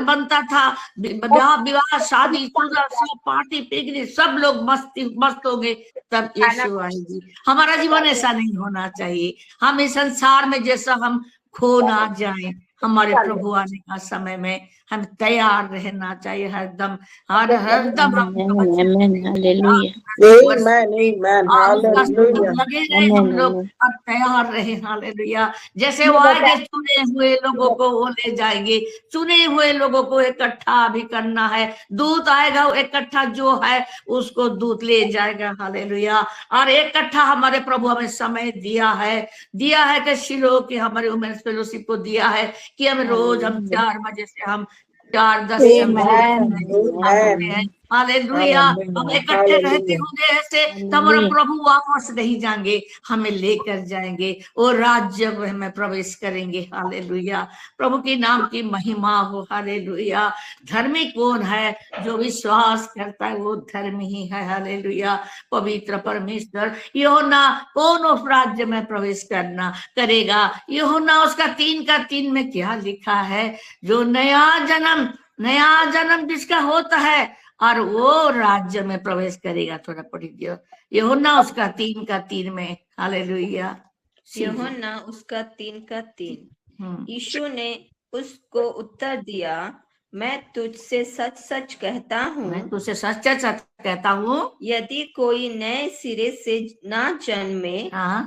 बनता था, विवाह शादी सब पार्टी पिकनिक, सब लोग मस्त हो गए, तब यीशु आएगी। हमारा जीवन ऐसा नहीं होना चाहिए। हम इस संसार में जैसा हम खो ना जाए, हमारे प्रभु आने का समय में हम तैयार रहना चाहिए हरदम। हरदम हम लोग अब तैयार रहे। हालेलुया। जैसे वो आएंगे, चुने हुए लोगों को वो ले जाएंगे, चुने हुए लोगों को इकट्ठा भी करना है। दूत आएगा, वो इकट्ठा जो है उसको दूत ले जाएगा। हालेलुया। और इकट्ठा हमारे प्रभु हमें समय दिया है कि शिलोह की हमारे वुमेन्स फेलोशिप को दिया है कि हम रोज 4 बजे से हम 4:10 हालेलुया। हम इकट्ठे रहते होंगे ऐसे, तो हमारा प्रभु वापस नहीं जाएंगे, हमें लेकर जाएंगे, वो राज्य में हमें प्रवेश करेंगे। हालेलुया। प्रभु के नाम की महिमा हो। हालेलुया। धर्मी कौन है? जो विश्वास करता है वो धर्मी ही है। हालेलुया। पवित्र परमेश्वर यूहन्ना कौन उस राज्य में प्रवेश करेगा? यूहन्ना उसका 3 में क्या लिखा है? जो नया जन्म जिसका होता है और वो राज्य में प्रवेश करेगा। थोड़ा पढ़ दियो यूहन्ना उसका 3 में। हालेलुया। यूहन्ना उसका 3 यीशु ने उसको उत्तर दिया, मैं तुझसे सच सच कहता हूँ, यदि कोई नए सिरे से ना जन्मे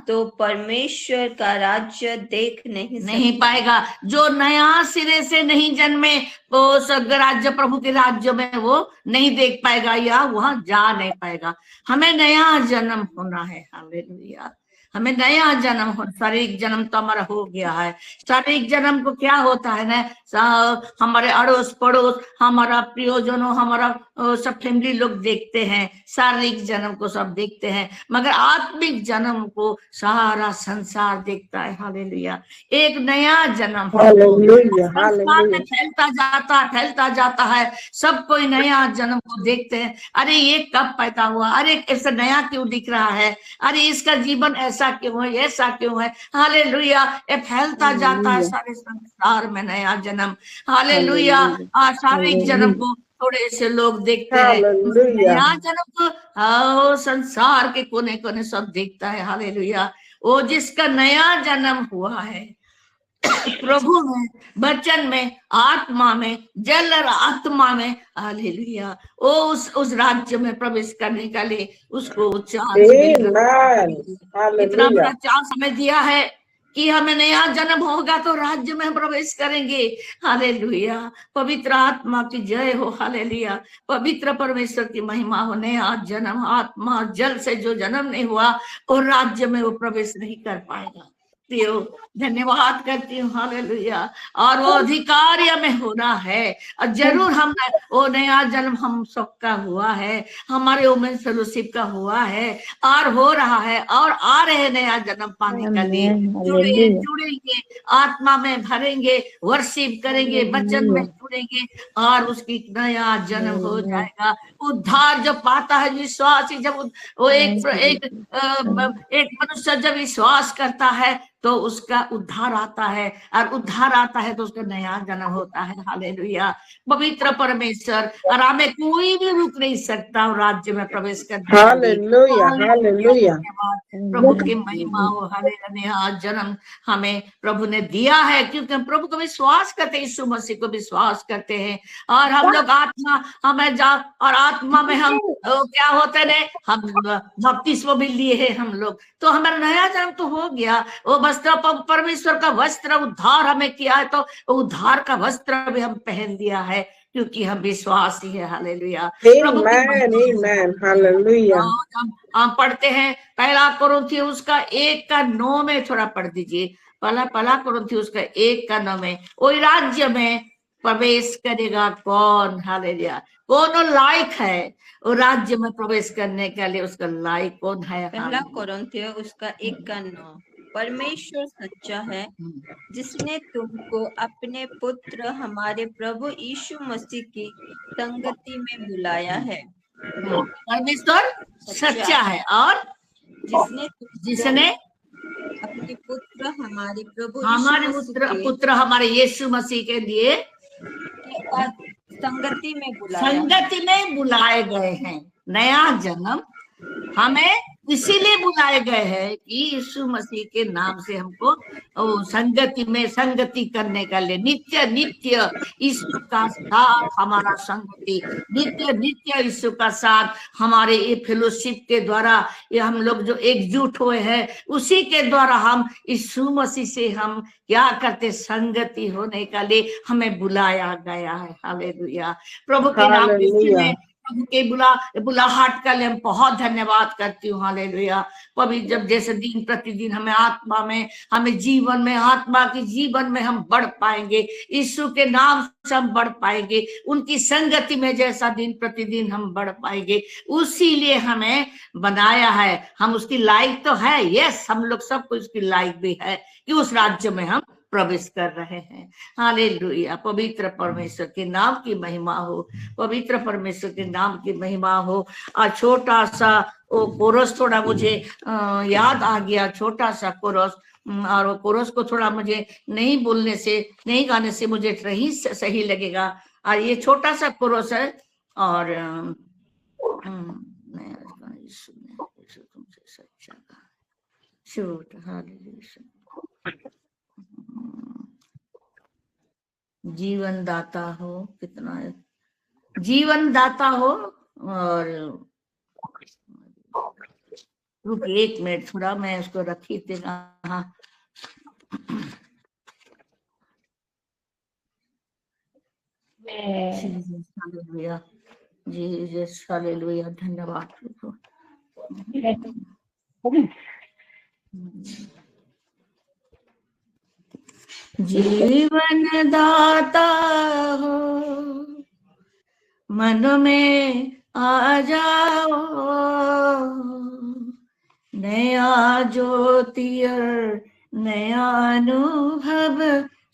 तो परमेश्वर का राज्य देख नहीं पाएगा। जो नया सिरे से नहीं जन्मे वो स्वर्ग राज्य, प्रभु के राज्य में वो नहीं देख पाएगा या वहां जा नहीं पाएगा। हमें नया जन्म होना है। हालेलुया। हमें नया जन्म हो। शारीरिक जन्म तो हमारा हो गया है। शारीरिक जन्म को क्या होता है ना, हमारे अड़ोस पड़ोस, हमारा प्रियजनों, हमारा सब फैमिली लोग देखते हैं, शारीरिक जन्म को सब देखते हैं, मगर आत्मिक जन्म को सारा संसार देखता है। हालेलुया। एक नया जन्म संसार में फैलता जाता है, सब कोई नया जन्म को देखते हैं। अरे ये कब पैदा हुआ? अरे ऐसा नया क्यों दिख रहा है? अरे इसका जीवन ऐसा क्यों है, ऐसा क्यों है? हालेलुया। ये फैलता जाता है सारे संसार में नया जन्म। हालेलुया। शारीरिक जन्म को थोड़े से लोग देखते हैं, नया जन्म को संसार के कोने कोने सब देखता है। हालेलुया। वो जिसका नया जन्म हुआ है प्रभु में, वचन में, आत्मा में, जल और आत्मा में, हालेलुया, वो उस राज्य में प्रवेश करने के लिए उसको चांस, इतना बड़ा चांस हमें दिया है कि हमें नया जन्म होगा तो राज्य में प्रवेश करेंगे। हालेलुया, पवित्र आत्मा की जय हो। हालेलुया, पवित्र परमेश्वर की महिमा हो। नया जन्म, आत्मा जल से जो जन्म नहीं हुआ और राज्य में वो प्रवेश नहीं कर पाएगा। धन्यवाद करती हूँ। हालेलुया, और वो अधिकार में होना है। और जरूर हम वो नया जन्म हम सबका हुआ है, हमारे वुमेन्स फेलोशिप का हुआ है और हो रहा है और आ रहे नया जन्म पाने का लिए। जुड़ेंगे, आत्मा में भरेंगे, वर्शिप करेंगे, वचन में जुड़ेंगे और उसकी नया जन्म हो जाएगा। उद्धार जब पाता है विश्वासी, जब वो एक मनुष्य जब विश्वास करता है तो उसका उद्धार आता है, और उद्धार आता है तो उसका नया जन्म होता है। हालेलुया, पवित्र परमेश्वर, और हमें कोई भी रुक नहीं सकता राज्य में प्रवेश करने। हालेलुया, हालेलुया, प्रभु की महिमा हो। हालेलुया, नया जन्म हमें प्रभु ने दिया है क्योंकि हम प्रभु को विश्वास करते हैं, यीशु मसीह को विश्वास करते हैं। और हम लोग आत्मा हमें जा और आत्मा में हम क्या होते हैं, हम बपतिस्म भी लिए हैं हम लोग, तो हमारा नया जन्म तो हो गया। वो वस्त्र, परमेश्वर का वस्त्र उद्धार हमें किया है, तो उद्धार का वस्त्र भी हम पहन दिया है क्योंकि हम विश्वासी है। हालेलुया, प्रभु हालेलुया। हम पढ़ते हैं पहला कुरिन्थियुस का 1:9 में, थोड़ा पढ़ दीजिए। पहला कुरिन्थियुस का 1:9 में, वही राज्य में प्रवेश करेगा कौन? हालेलुया, कौन लायक है वो राज्य में प्रवेश करने के लिए? उसका लायक कौन है? पहला कुरिन्थियुस उसका 1:9, परमेश्वर सच्चा है जिसने तुमको अपने पुत्र हमारे प्रभु यीशु मसीह की संगति में बुलाया है। परमेश्वर सच्चा है और जिसने अपने पुत्र हमारे प्रभु पुत्र हमारे यीशु मसीह के लिए संगति में बुलाए गए हैं। नया जन्म हमें इसीलिए बुलाए गए हैं कि यीशु मसीह के नाम से हमको संगति में संगति करने का लिए, नित्य नित्य यीशु का साथ हमारा संगति, नित्य नित्य यीशु का साथ हमारे ये फेलोशिप के द्वारा, ये हम लोग जो एकजुट हुए हैं उसी के द्वारा हम यीशु मसीह से हम क्या करते, संगति होने का लिए हमें बुलाया गया है। हालेलुया, प्रभु के नाम के बुलाहट का लिए हम बहुत धन्यवाद करती हूँ। हालेलुया, पवित्र जब जैसे दिन प्रतिदिन हमें आत्मा में, हमें जीवन में, आत्मा के जीवन में हम बढ़ पाएंगे, यीशु के नाम से हम बढ़ पाएंगे, उनकी संगति में जैसा दिन प्रतिदिन हम बढ़ पाएंगे, उसी लिए हमें बनाया है। हम उसकी लायक तो है, यस, हम लोग सब कुछ उसकी लायक भी है कि उस राज्य में हम प्रवेश कर रहे हैं। हालेलुया, पवित्र परमेश्वर के नाम की महिमा हो, पवित्र परमेश्वर के नाम की महिमा हो। और छोटा सा वो कोरस थोड़ा मुझे याद आ गया, छोटा सा कोरस, और वो कोरस को थोड़ा मुझे नहीं बोलने से, नहीं गाने से मुझे सही लगेगा। और ये छोटा सा कोरस है और जीवन दाता हो, कितना जीवन दाता हो। और रुकिए 1 मिनट, थोड़ा मैं उसको रखी थी। हाँ, हालेलुया, जी हालेलुया, धन्यवाद। जीवन दाता हो, मन में आ जाओ, नया ज्योति और नया अनुभव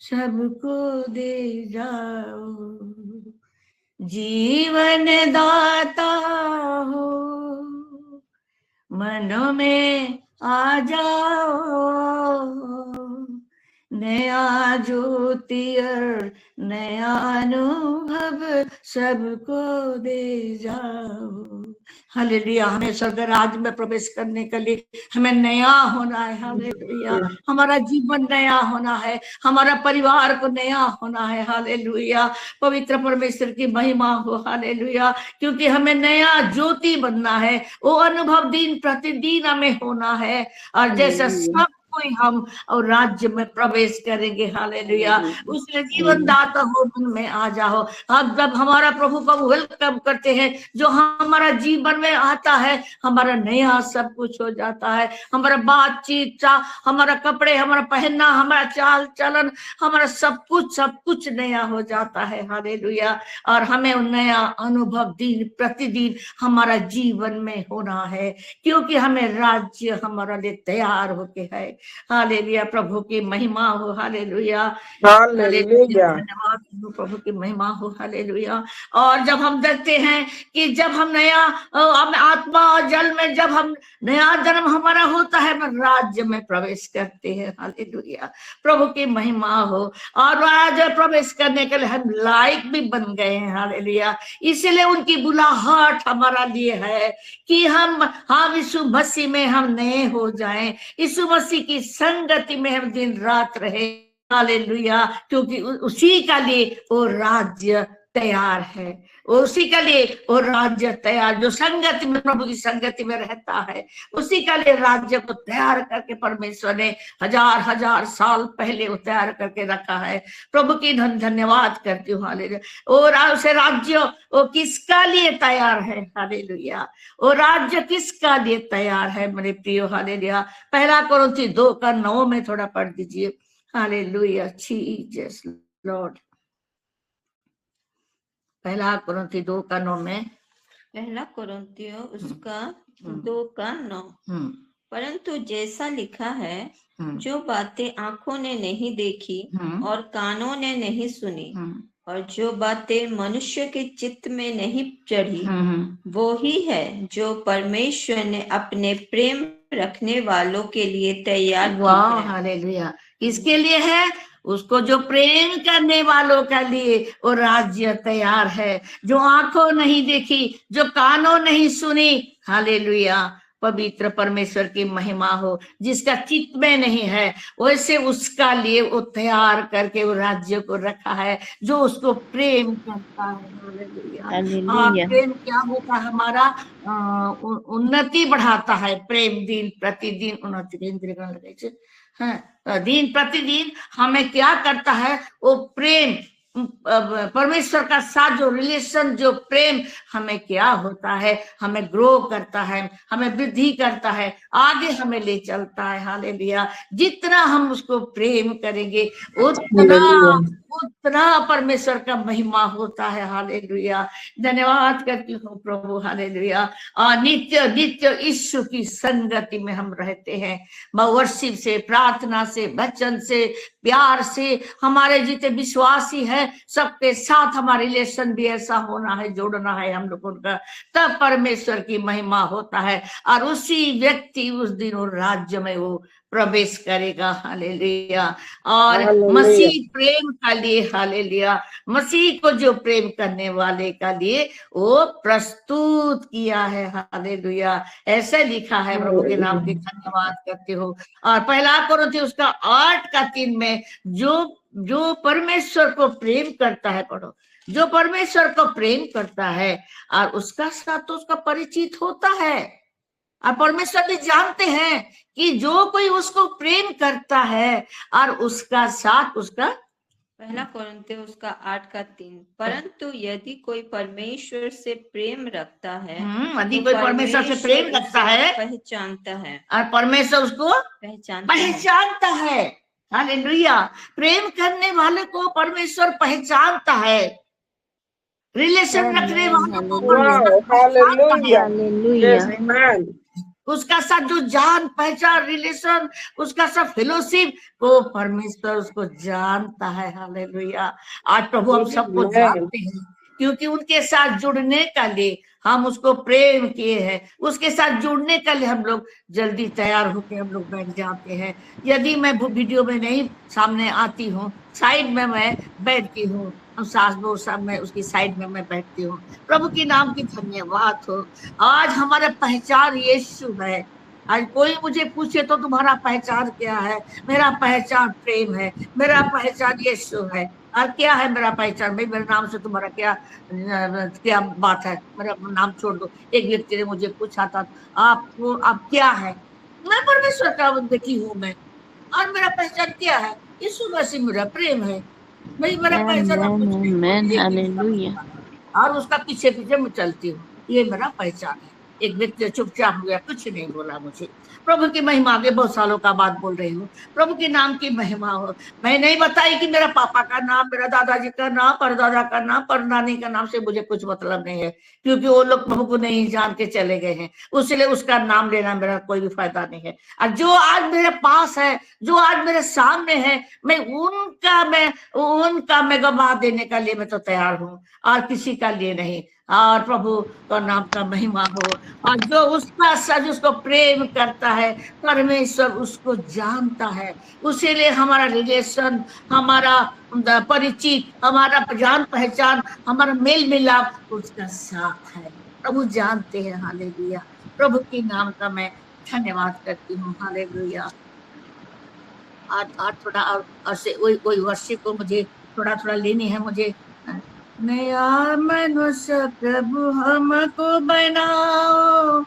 सबको दे जाओ। जीवन दाता हो, मन में आ जाओ, नया ज्योति और नया अनुभव सबको दे जाओ। हालेलुया, हमें स्वर्ग राज्य में प्रवेश करने के लिए हमें नया होना है। हालेलुया, हमारा जीवन नया होना है, हमारा परिवार को नया होना है। हालेलुया, पवित्र परमेश्वर की महिमा हो। हालेलुया, क्योंकि हमें नया ज्योति बनना है, वो अनुभव दिन प्रतिदिन हमें होना है। और जैसा सब कोई हम और राज्य में प्रवेश करेंगे। हालेलुया। उसने जीवन दाता हो, मन में आ जाओ। अब जब हमारा प्रभु को वेलकम करते हैं, जो हमारा जीवन में आता है, हमारा नया सब कुछ हो जाता है। हमारा बातचीत, हमारा कपड़े, हमारा पहनना, हमारा चाल चलन, हमारा सब कुछ नया हो जाता है। हालेलुया। और हमें नया अनुभव दिन प्रतिदिन हमारा जीवन में होना है, क्योंकि हमें राज्य हमारा लिए तैयार होके है। हालेलुया। प्रभु की महिमा हो। हालेलुया। हालेलुया। धन्यवाद प्रभु की महिमा हो। हालेलुया। और जब हम देखते हैं कि जब हम नया आत्मा और जल में जब हम नया जन्म हमारा होता है, हम राज्य में प्रवेश करते हैं। हालेलुया। प्रभु की महिमा हो। और राज्य प्रवेश करने के लिए हम लायक भी बन गए हैं। हालेलुया। इसलिए उनकी बुलाहट हमारा लिए है कि हम यीशु मसीह में हम नए हो जाएं, यीशु मसीह की संगति में हम दिन रात रहे। हालेलुया। क्योंकि उसी का लिए वो राज्य तैयार है, उसी के लिए वो राज्य तैयार, जो संगति में प्रभु की संगति में रहता है, उसी के लिए राज्य को तैयार करके परमेश्वर ने हजार साल पहले वो तैयार करके रखा है। प्रभु की धन्यवाद करती हूँ। हालेलुया। और उसे राज्य वो किसका लिए तैयार है? हालेलुया। वो राज्य किसका लिए तैयार है मेरे प्रियो? हालेलुया। पहला कोरिन्थी 2:9 में थोड़ा पढ़ दीजिए। हालेलुया। Jesus Lord. पहला कोरिन्थी 2:9 में, पहला कोरिन्थियों उसका 2:9। परंतु जैसा लिखा है, जो बातें आंखों ने नहीं देखी और कानों ने नहीं सुनी और जो बातें मनुष्य के चित्त में नहीं चढ़ी, वो ही है जो परमेश्वर ने अपने प्रेम रखने वालों के लिए तैयार की है। हालेलुया। किसके लिए है? उसको जो प्रेम करने वालों के लिए वो राज्य तैयार है, जो आंखों नहीं देखी, जो कानों नहीं सुनी। हालेलुया। पवित्र परमेश्वर की महिमा हो। जिसका चित्त में नहीं है, वैसे उसका लिए वो तैयार करके वो राज्य को रखा है, जो उसको प्रेम करता है। हालेलुया। प्रेम क्या होता है? हमारा उन्नति बढ़ाता है। प्रेम दिन प्रतिदिन उन्नति दिन प्रतिदिन हमें क्या करता है? वो प्रेम परमेश्वर का साथ जो रिलेशन, जो प्रेम हमें क्या होता है? हमें ग्रो करता है, हमें वृद्धि करता है, आगे हमें ले चलता है। हालेलुया। जितना हम उसको प्रेम करेंगे उतना परमेश्वर का महिमा होता है। हालेलुया। धन्यवाद करती हूँ प्रभु। हालेलुया। नित्य नित्य यीशु की संगति में हम रहते हैं। वर्शिप से, प्रार्थना से, वचन से, प्यार से हमारे जितने विश्वासी है सबके साथ हमारा रिलेशन भी ऐसा होना है, जोड़ना है हम लोगों का, तब परमेश्वर की महिमा होता है। और उसी व्यक्ति उस दिन वो राज्य में वो प्रवेश करेगा। हालेलुया। और मसीह प्रेम का लिए, हालेलुया, मसीह को जो प्रेम करने वाले का लिए वो प्रस्तुत किया है। हालेलुया। ऐसे लिखा है। प्रभु के नाम की धन्यवाद करते हो। और पहला कोरिन्थी उसका 8:3 में, जो परमेश्वर को प्रेम करता है, पढ़ो, जो परमेश्वर को प्रेम करता है और उसका साथ तो उसका परिचित होता है। और परमेश्वर भी जानते हैं कि जो कोई उसको प्रेम करता है और उसका साथ उसका, पहला कोरिन्थियों उसका 8:3, परंतु यदि कोई परमेश्वर से प्रेम रखता है, यदि कोई परमेश्वर से प्रेम रखता है, पहचानता है, और परमेश्वर उसको पहचानता है। हालेलुया। प्रेम करने वाले को परमेश्वर पहचानता है, रिलेशन रखने वालों को परमेश्वर पहचानता है। उसका साथ जो जान पहचान, रिलेशन, उसका सब फेलोशिप, वो परमेश्वर उसको जानता है। हालेलुया। आज प्रभु हम सबको जानते हैं, क्योंकि उनके साथ जुड़ने का लिए हम उसको प्रेम किए हैं। उसके साथ जुड़ने के लिए हम लोग जल्दी तैयार होकर हम लोग बैठ जाते हैं। यदि मैं वीडियो में नहीं सामने आती हूँ, साइड में मैं बैठती हूँ, सास बहू सब में उसकी साइड में मैं बैठती हूँ। प्रभु की नाम की धन्यवाद हो। आज हमारा पहचान यीशु है। आज कोई मुझे पूछे तो तुम्हारा पहचान क्या है? मेरा पहचान प्रेम है, मेरा पहचान यीशु है। और क्या है मेरा पहचान? भाई मेरे नाम से तुम्हारा क्या बात है? मेरा नाम छोड़ दो। एक व्यक्ति ने मुझे पूछा था, आप क्या है? मैं परमेश्वर का बेटी हूँ। मैं और मेरा पहचान क्या है? यीशु मसीह मेरा प्रेम है। भाई मेरा पहचान और कुछ नहीं, और उसका पीछे पीछे मैं चलती हूँ, ये मेरा पहचान है। एक व्यक्ति चुपचाप हो गया, कुछ नहीं बोला मुझे। प्रभु की महिमा, आगे बहुत सालों का बात बोल रही हूँ, प्रभु के नाम की महिमा हो। मैं नहीं बताई कि मेरा पापा का नाम, मेरा दादाजी का नाम, परदादा का नाम, परनानी का नाम से मुझे कुछ मतलब नहीं है, क्योंकि वो लोग प्रभु को नहीं जान के चले गए हैं, इसलिए उसका नाम लेना मेरा कोई भी फायदा नहीं है। और जो आज मेरे पास है, जो आज मेरे सामने है, मैं उनका मैं गवाह देने का लिए मैं तो तैयार हूँ, और किसी का लिए नहीं। और प्रभु का नाम का महिमा हो। और जो उसका सज उसको प्रेम करता है, परमेश्वर उसको जानता है, उसीलिए हमारा रिलेशन, हमारा परिचित, हमारा जान पहचान, हमारा मेल मिलाप उसका साथ है। प्रभु जानते हैं। हालेलुया। प्रभु के नाम का मैं धन्यवाद करती हूँ। हालेलुया। आज थोड़ा और से वही वर्षिप को मुझे थोड़ा लेनी है। मुझे नया मनुष्य प्रभु हमको बनाओ,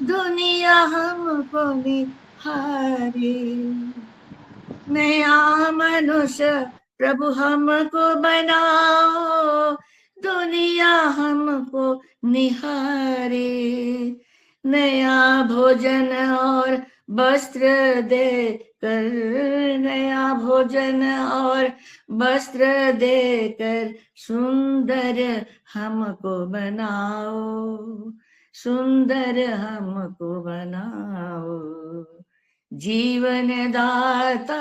दुनिया हमको निहारे। नया मनुष्य प्रभु हमको बनाओ, दुनिया हमको निहारे। नया भोजन और वस्त्र देकर, नया भोजन और वस्त्र देकर सुंदर हमको बनाओ, सुंदर हमको बनाओ, जीवन दाता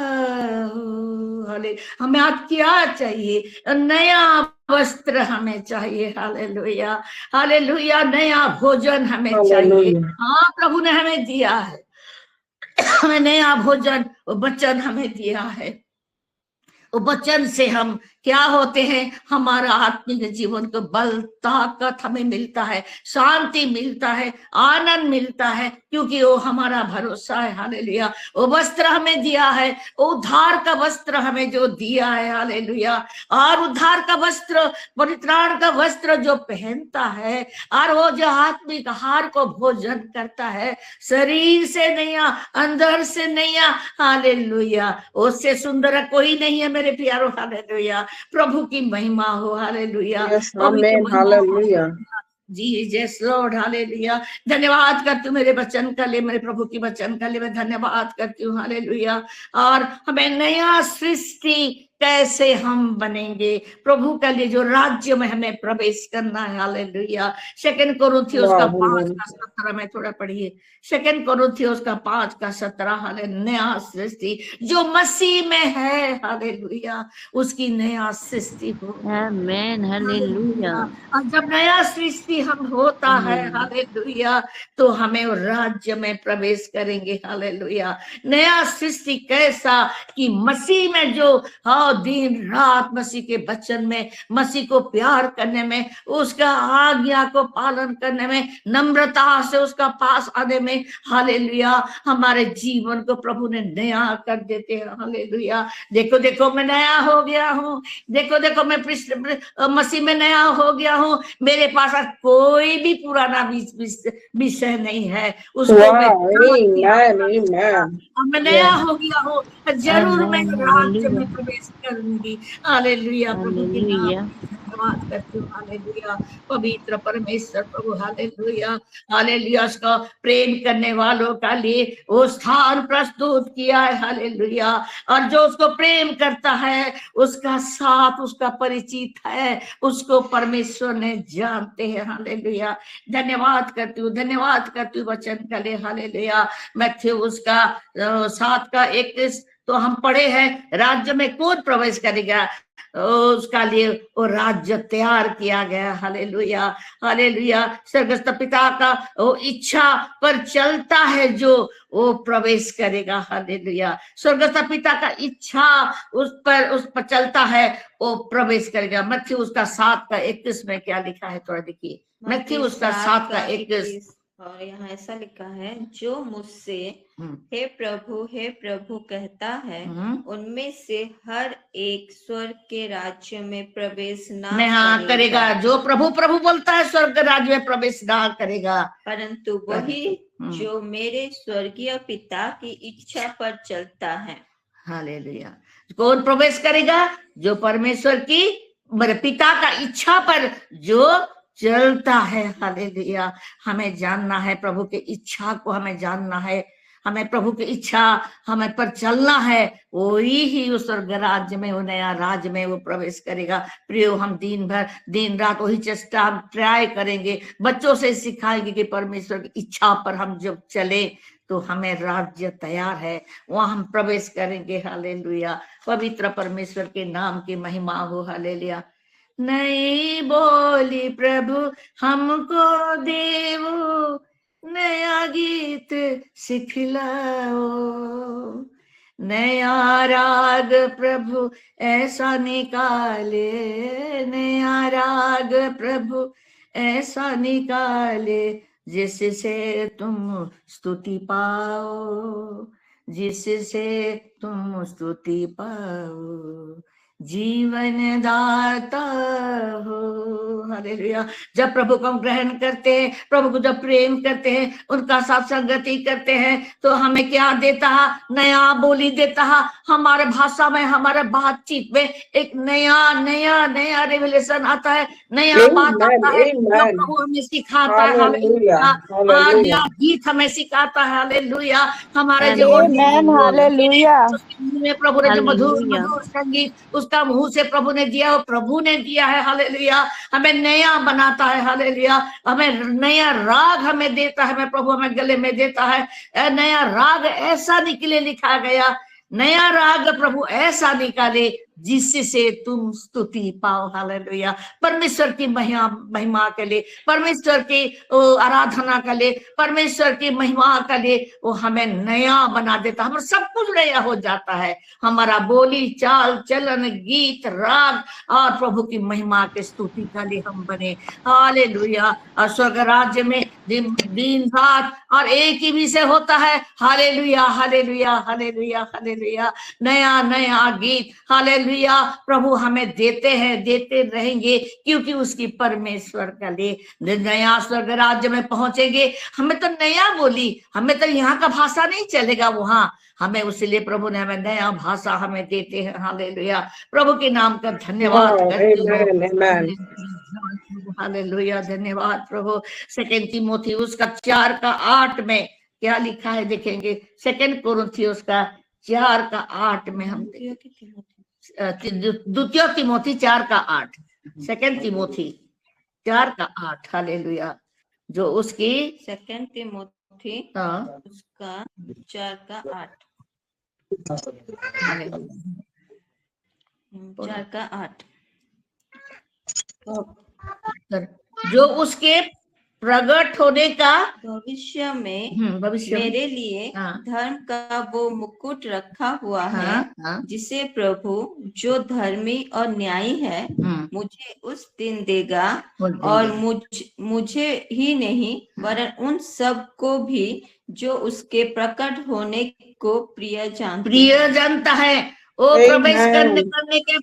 हो। हाले, हमें आज क्या चाहिए? नया वस्त्र हमें चाहिए। Hallelujah, hallelujah. नया भोजन हमें चाहिए। हाँ, प्रभु ने हमें दिया है, हमें नया भोजन, वचन हमें दिया है। वो वचन से हम क्या होते हैं? हमारा आत्मिक जीवन को बल, ताकत हमें मिलता है, शांति मिलता है, आनंद मिलता है, क्योंकि वो हमारा भरोसा है। हालेलुया। वो वस्त्र हमें दिया है, वो उद्धार का वस्त्र हमें जो दिया है। हालेलुया। और उद्धार का वस्त्र, परित्राण का वस्त्र जो पहनता है, और वो जो आत्मिक आहार को भोजन करता है, शरीर से नहीं, अंदर से नहीं। हालेलुया। उससे सुंदर कोई नहीं है मेरे प्यारो। हालेलुया। प्रभु की महिमा हो। हालेलुया। हालेलुया। जी, जय लॉर्ड। हालेलुया। धन्यवाद करती हूँ मेरे वचन का लिए, मेरे प्रभु की वचन का लिए मैं धन्यवाद करती हूँ। हालेलुया। और हमें नया सृष्टि कैसे हम बनेंगे? प्रभु के लिए जो राज्य में हमें प्रवेश करना है। हालेलुया। सेकंड कोरिन्थियोस का 5:17 में थोड़ा पढ़िए। सेकंड कोरिन्थियोस का 5:17। हाले, नया सृष्टि जो मसीह में है। हालेलुया। उसकी नया सृष्टि हो। आमेन। हालेलुया। और जब नया सृष्टि हम होता है, हालेलुया, तो हमें राज्य में प्रवेश करेंगे। हालेलुया। नया सृष्टि कैसा? कि मसीह में जो दिन रात मसीह के वचन में, मसीह को प्यार करने में, उसका आज्ञा को पालन करने में, नम्रता से उसका पास आने में, हालेलुया, हमारे जीवन को प्रभु ने नया कर देते हैं। हालेलुया। देखो देखो मैं नया हो गया हूँ, देखो देखो मैं मसीह में नया हो गया हूँ, मेरे पास कोई भी पुराना विषय नहीं है। उसको मैं नया हो गया हूँ, जरूर मैं राज्य में प्रवेश करूंगी। हालेलुया। प्रभु के नाम धन्यवाद करती हूँ। हालेलुया। पवित्र परमेश्वर प्रभु। हालेलुया। हालेलुया। उसका प्रेम करने वालों का लिए वो स्थान प्रस्तुत किया है। हालेलुया। और जो उसको प्रेम करता है, उसका साथ, उसका परिचित है, उसको परमेश्वर ने जानते हैं। हालेलुया। धन्यवाद करती हूँ, धन्यवाद करती हूँ वचन के लिए। हालेलुया। मैथ्यू उसका 7:21 तो हम पढ़े हैं, राज्य में कौन प्रवेश करेगा? उसका लिए वो राज्य तैयार किया गया। हालेलुया। हालेलुया। स्वर्गस्थ पिता का वो इच्छा पर चलता है जो वो प्रवेश करेगा। हालेलुया। स्वर्गस्थ पिता का इच्छा उस पर चलता है, वो प्रवेश करेगा। मत्थी उसका 7:21 में क्या लिखा है? थोड़ा देखिए। मत्थी उसका 7:21 और यहाँ ऐसा लिखा है, जो मुझसे हे प्रभु कहता है, उनमें से हर एक स्वर्ग के राज्य में प्रवेश ना करेगा। जो प्रभु प्रभु बोलता है, स्वर्ग राज्य में प्रवेश ना करेगा, परंतु वही जो मेरे स्वर्गीय पिता की इच्छा पर चलता है। हालेलुया। कौन प्रवेश करेगा? जो परमेश्वर की पिता का इच्छा पर जो चलता है। हालेलुया। हमें जानना है प्रभु के इच्छा को, हमें जानना है, हमें प्रभु की इच्छा हमें पर चलना है, वही ही उस स्वर्ग राज्य में, वो नया राज्य में वो प्रवेश करेगा। प्रियो, हम दिन रात वही चेष्टा हम ट्राई करेंगे, बच्चों से सिखाएंगे कि परमेश्वर की इच्छा पर हम जब चले तो हमें राज्य तैयार है, वहां हम प्रवेश करेंगे। हालेलुया। पवित्र परमेश्वर के नाम की महिमा हो। हालेलुया। नई बोली प्रभु हमको देवो, नया गीत सिखलाओ, नया राग प्रभु ऐसा निकाले, नया राग प्रभु ऐसा निकाले, जिससे तुम स्तुति पाओ, जिससे तुम स्तुति पाओ, जीवन दाता हो। हालेलुया। जब प्रभु को हम ग्रहण करते हैं, प्रभु को जब प्रेम करते हैं, उनका साथ संगति करते हैं, तो हमें क्या देता है? नया बोली देता है। हमारे भाषा में, हमारे बातचीत में एक नया नया नया रिविलेशन आता है, नया बात आता है जो प्रभु हमें सिखाता है। हालेलुया। नया गीत हमें सिखाता है। हालेलुया। हमारे जो में प्रभु ने जो मधुर मधुर संगीत उसका मुंह से प्रभु ने दिया, वो प्रभु ने दिया है। हालेलुया। हमें नया बनाता है। हालेलुया। हमें नया राग हमें देता है, हमें प्रभु हमें गले में देता है। नया राग ऐसा निकले, लिखा गया, नया राग प्रभु ऐसा निकाले जिससे तुम स्तुति पाओ। हालेलुया। परमेश्वर की महिमा के लिए, परमेश्वर की आराधना के लिए, परमेश्वर की महिमा के लिए वो हमें नया बना देता, हमारा सब कुछ नया हो जाता है। हमारा बोली चाल चलन, गीत, राग और प्रभु की महिमा के स्तुति के लिए हम बने। हालेलुया। और स्वर्ग राज्य में दिन रात और एक ही विषय होता है। Hallelujah hallelujah hallelujah hallelujah. नया नया गीत हालेलुया प्रभु हमें देते हैं, देते रहेंगे, क्योंकि उसकी परमेश्वर का लिए नया स्वर्ग राज्य में पहुंचेंगे। हमें तो नया बोली, हमें तो यहाँ का भाषा नहीं चलेगा वहां, हमें उसलिए प्रभु ने हमें नया भाषा हमें देते हैं। हालेलुया। प्रभु के नाम का धन्यवाद करते हो। हालेलुया। धन्यवाद प्रभु। 2 तीमोथी उसका 4:8 में क्या लिखा है देखेंगे। 2 कोरिन्थियोस का 4:8 में हम 2 तीमोथी 4:8, 2 तीमोथी 4:8। हालेलुया। जो उसकी 2 तीमोथी उसका 4:8, 4:8 जो उसके प्रकट होने का भविष्य में मेरे लिए धर्म का वो मुकुट रखा हुआ है, जिसे प्रभु जो धर्मी और न्यायी है मुझे उस दिन देगा, और मुझे ही नहीं वरन उन सब को भी जो उसके प्रकट होने को प्रिय जानता है। वो प्रवेश करने के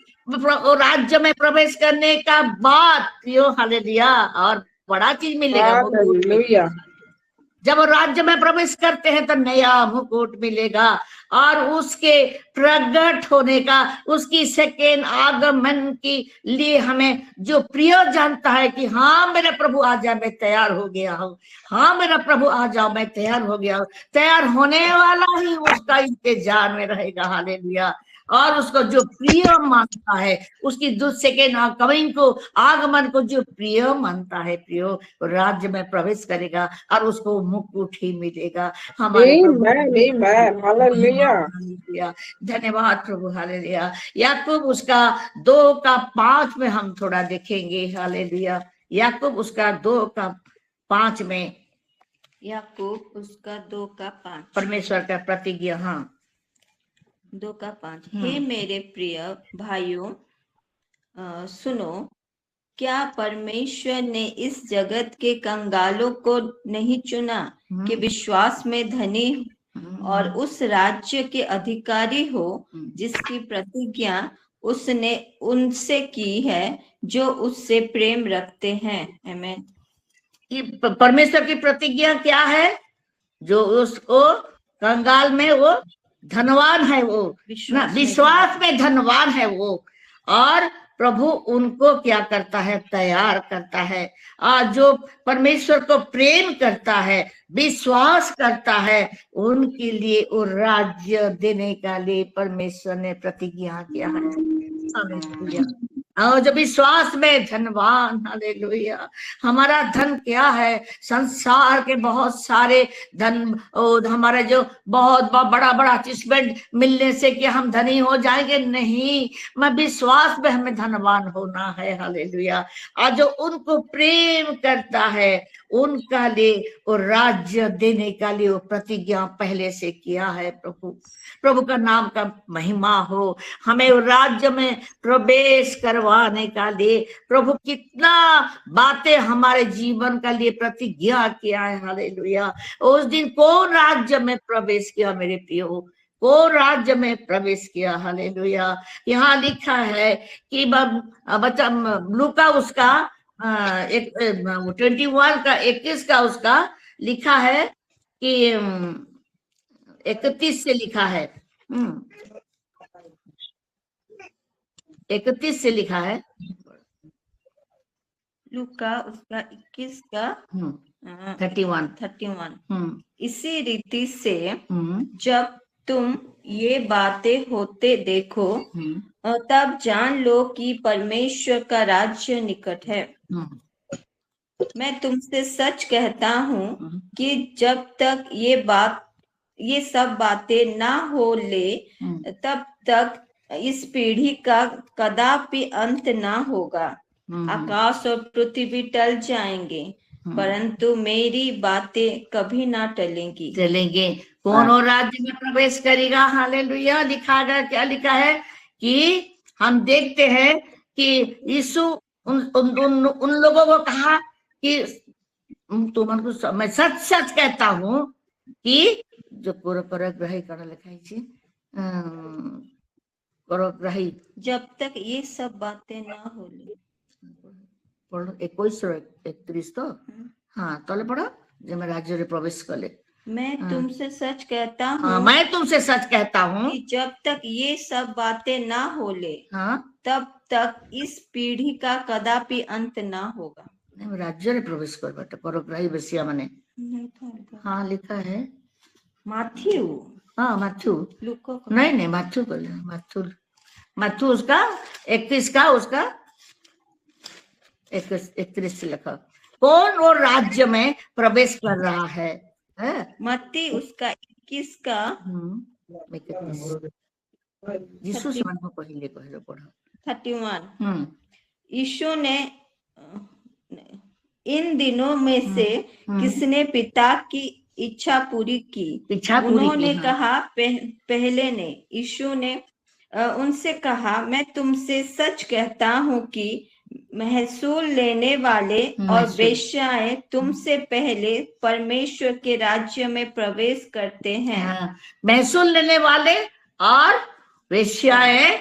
राज्य में प्रवेश करने का बाद यो हालेलुया और बड़ा चीज मिलेगा। जब राज्य में प्रवेश करते हैं तो नया मुकुट मिलेगा, और उसके प्रकट होने का, उसकी सेकेंड आगमन के लिए हमें जो प्रिय जानता है कि हाँ मेरा प्रभु आ जाए मैं तैयार हो गया हूँ, हाँ मेरा प्रभु आ जाओ मैं तैयार हो गया हूँ, तैयार होने वाला ही उसका इंतजार में रहेगा। हालेलुया। और उसको जो प्रिय मानता है, उसकी सेकेंड कमिंग को, आगमन को जो प्रिय मानता है, प्रिय राज्य में प्रवेश करेगा और उसको मुकुट ही मिलेगा। हमारे धन्यवाद प्रभु। हालेलुया। याकूब उसका 2:5 में हम थोड़ा देखेंगे। हालेलुया। याकूब उसका 2:5 में, याकूब उसका 2:5 परमेश्वर का प्रतिज्ञा। हाँ 2:5 हे मेरे प्रिय भाइयों सुनो, क्या परमेश्वर ने इस जगत के कंगालों को नहीं चुना कि विश्वास में धनी और उस राज्य के अधिकारी हो जिसकी प्रतिज्ञा उसने उनसे की है जो उससे प्रेम रखते हैं। आमीन। परमेश्वर की प्रतिज्ञा क्या है? जो उसको कंगाल में वो धनवान है वो ना, विश्वास में धनवान है वो। और प्रभु उनको क्या करता है, तैयार करता है। जो परमेश्वर को प्रेम करता है, विश्वास करता है, उनके लिए वो राज्य देने का लिए परमेश्वर ने प्रतिज्ञा किया है। हालेलुया। और जो विश्वास में धनवान, हालेलुया। हमारा धन क्या है? संसार के बहुत सारे धन, हमारा जो बहुत बड़ा बड़ा अचीवमेंट मिलने से कि हम धनी हो जाएंगे, नहीं। मैं विश्वास में हमें धनवान होना है, हालेलुया। और जो उनको प्रेम करता है उनका लिए वो राज्य देने का लिए वो प्रतिज्ञा पहले से किया है। प्रभु का नाम का महिमा हो। हमें राज्य में प्रवेश करवाने का लिए प्रभु कितना बातें हमारे जीवन का लिए प्रतिज्ञा किया है, हालेलुया। उस दिन कौन राज्य में प्रवेश किया मेरे प्रियो? कौन राज्य में प्रवेश किया? हालेलुया। यहाँ लिखा है कि बच्चा लूका उसका 21 का 21 का उसका लिखा है कि 31 से लिखा है, 31 से लिखा है। लूका उसका 21 का 31। इसी रीति से जब तुम ये बातें होते देखो तब जान लो कि परमेश्वर का राज्य निकट है। मैं तुमसे सच कहता हूँ कि जब तक ये सब बातें ना हो ले तब तक इस पीढ़ी का कदापि अंत ना होगा। आकाश और पृथ्वी टल जाएंगे परंतु मेरी बातें कभी ना टलेंगे। कौन और राज्य में प्रवेश करेगा? हालेलुया। लिखा गया, क्या लिखा है कि हम देखते हैं कि यीशु उन लोगों को कहा कि तुमको मैं सच सच कहता हूँ कि जो परग्रही कर लिखा है परग्रही, जब तक ये सब बातें ना हो ले। 21-31 तो हाँ तले पढ़ो जब मैं राज्य में प्रवेश कर ले। मैं तुमसे सच कहता हूँ, मैं तुमसे सच कहता हूँ कि जब तक ये सब बातें ना हो ले तब तक इस पीढ़ी का कदापि अंत ना होगा। राज्य में प्रवेश कर बेटा परग्रही बसिया मैंने हाँ लिखा है माथ्यू। हाँ माथ्यू नहीं माथ्यू कर माथ्यू उसका 31 का उसका 31 से लिखा। कौन वो राज्य में प्रवेश कर रहा है? मत्ती उसका 21 का 31। यीशु ने इन दिनों में से किसने पिता की इच्छा पूरी की? उन्होंने कहा पहले ने। यीशु ने उनसे कहा मैं तुमसे सच कहता हूँ कि महसूल लेने वाले और वेश्याएं तुमसे पहले परमेश्वर के राज्य में प्रवेश करते हैं। महसूल लेने वाले और वेश्याएं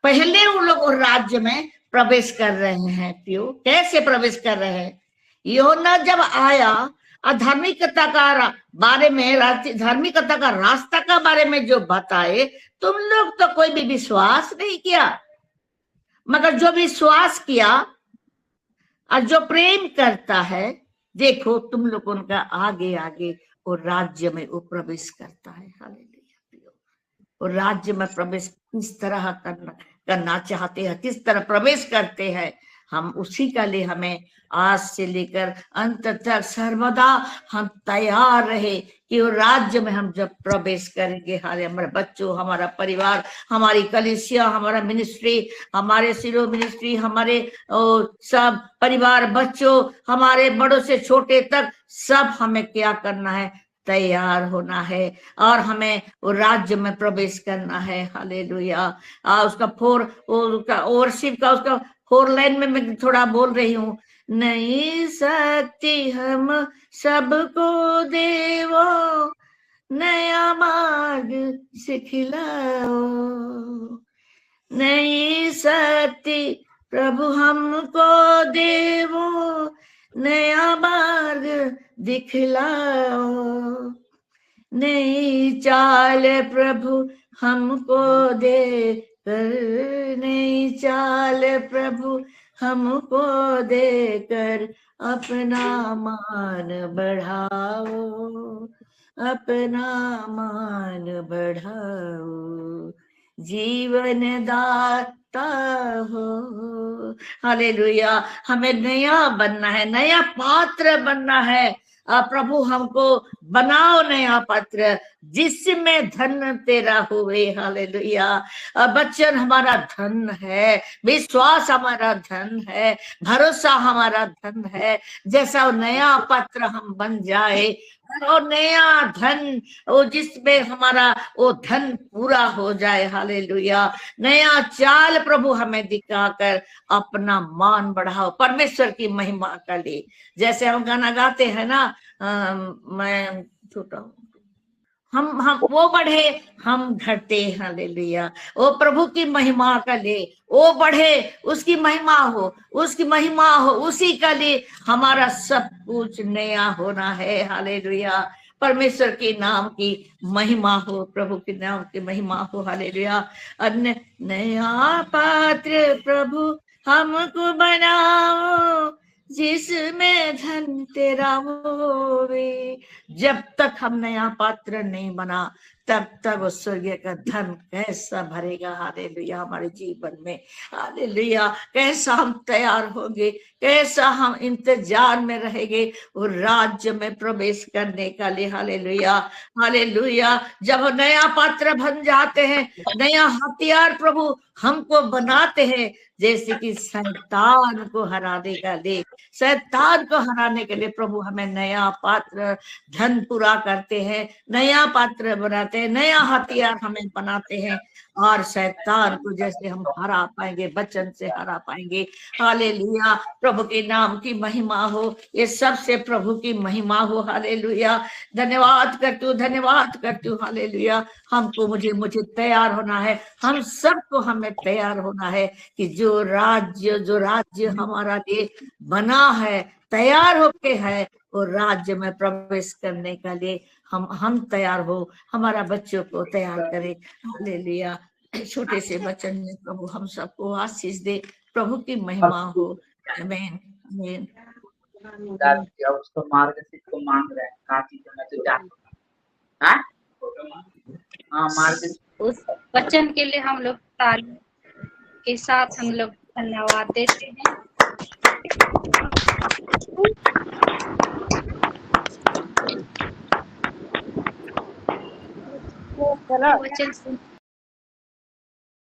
पहले उन लोग राज्य में प्रवेश कर रहे हैं। प्रियो कैसे प्रवेश कर रहे हैं? यूहन्ना जब आया धार्मिकता का बारे में, धार्मिकता का रास्ता का बारे में जो बताए, तुम लोग तो कोई भी विश्वास नहीं किया, मगर जो विश्वास किया और जो प्रेम करता है, देखो तुम लोग उनका आगे आगे वो राज्य में वो प्रवेश करता है। हालेलुया। वो राज्य में प्रवेश किस तरह करना चाहते हैं, किस तरह प्रवेश करते हैं, हम उसी का लिए हमें आज से लेकर अंत तक सर्वदा हम तैयार रहे कि वो राज्य में हम जब प्रवेश करेंगे, हमारे बच्चों, हमारा परिवार, हमारी कलीसिया, हमारा मिनिस्ट्री, हमारे सिरो मिनिस्ट्री, हमारे सब परिवार, बच्चों, हमारे बड़ों से छोटे तक सब हमें क्या करना है? तैयार होना है और हमें वो राज्य में प्रवेश करना है। हालेलुया। उसका ओवरशिप का उसका 4 लाइन में मैं थोड़ा बोल रही हूँ। नई शक्ति हम सबको देवो, नया मार्ग सिखलाओ, नई शक्ति प्रभु हमको देवो, नया मार्ग दिखलाओ, नई चाल प्रभु हमको दे कर, नई चाल प्रभु हमको देकर अपना मान बढ़ाओ, अपना मान बढ़ाओ, जीवन दाता हो। हालेलुया। हमें नया बनना है, नया पात्र बनना है। प्रभु हमको बनाओ नया पात्र, जिसमें धन तेरा हुए। हालेलुया। वचन हमारा धन है, विश्वास हमारा धन है, भरोसा हमारा धन है। जैसा नया पात्र हम बन जाए और नया धन, वो जिसमें हमारा वो धन पूरा हो जाए। हालेलुया। नया चाल प्रभु हमें दिखाकर अपना मान बढ़ाओ परमेश्वर की महिमा का लिए। जैसे हम गाना गाते हैं ना, मैं छोटा हूँ, हम वो बढ़े हम घटे। हालेलुया। वो प्रभु की महिमा का ले, वो बढ़े उसकी महिमा हो, उसकी महिमा हो, उसी का लिए हमारा सब कुछ नया होना है। हालेलुया। परमेश्वर के नाम की महिमा हो, प्रभु के नाम की महिमा हो। हालेलुया। अन्य नया पात्र प्रभु हमको बनाओ, जिसमें धन तेरा होवे। जब तक हम नया पात्र नहीं बना, तब तक वो स्वर्गीय का धन कैसा भरेगा। हालेलुया। हमारे जीवन में। हालेलुया। कैसा हम तैयार होंगे, कैसा हम इंतजार में रहेंगे वो राज्य में प्रवेश करने का लिए। हालेलुया। हालेलुया। जब हम नया पात्र बन जाते हैं, नया हथियार प्रभु हमको बनाते हैं, जैसे कि शैतान को हराने का लिए, शैतान को हराने के लिए प्रभु हमें नया पात्र धन पूरा करते हैं, नया पात्र बनाते हैं, नया हथियार हमें बनाते हैं, और शैतान को जैसे हम हरा पाएंगे, वचन से हरा पाएंगे। हालेलुया। प्रभु के नाम की महिमा हो, ये सबसे प्रभु की महिमा हो। हालेलुया। धन्यवाद करती हूँ, धन्यवाद करती हूँ। हालेलुया। हमको मुझे तैयार होना है, हम सबको हमें तैयार होना है कि जो राज्य हमारा लिए बना है, तैयार होके है, वो राज्य में प्रवेश करने के लिए हम तैयार हो, हमारा बच्चों को तैयार करे। हालेलुया। छोटे से बचन में प्रभु हम सबको आशीष दे, प्रभु की महिमा हो। आमीन। आमीन। उसको मार्गशीट को मांग रहे हैं, काफी समय से जान। हाँ, मार्गशीट। उस वचन के लिए हम लोग ताली के साथ हम लोग धन्यवाद देते हैं। वचन सुन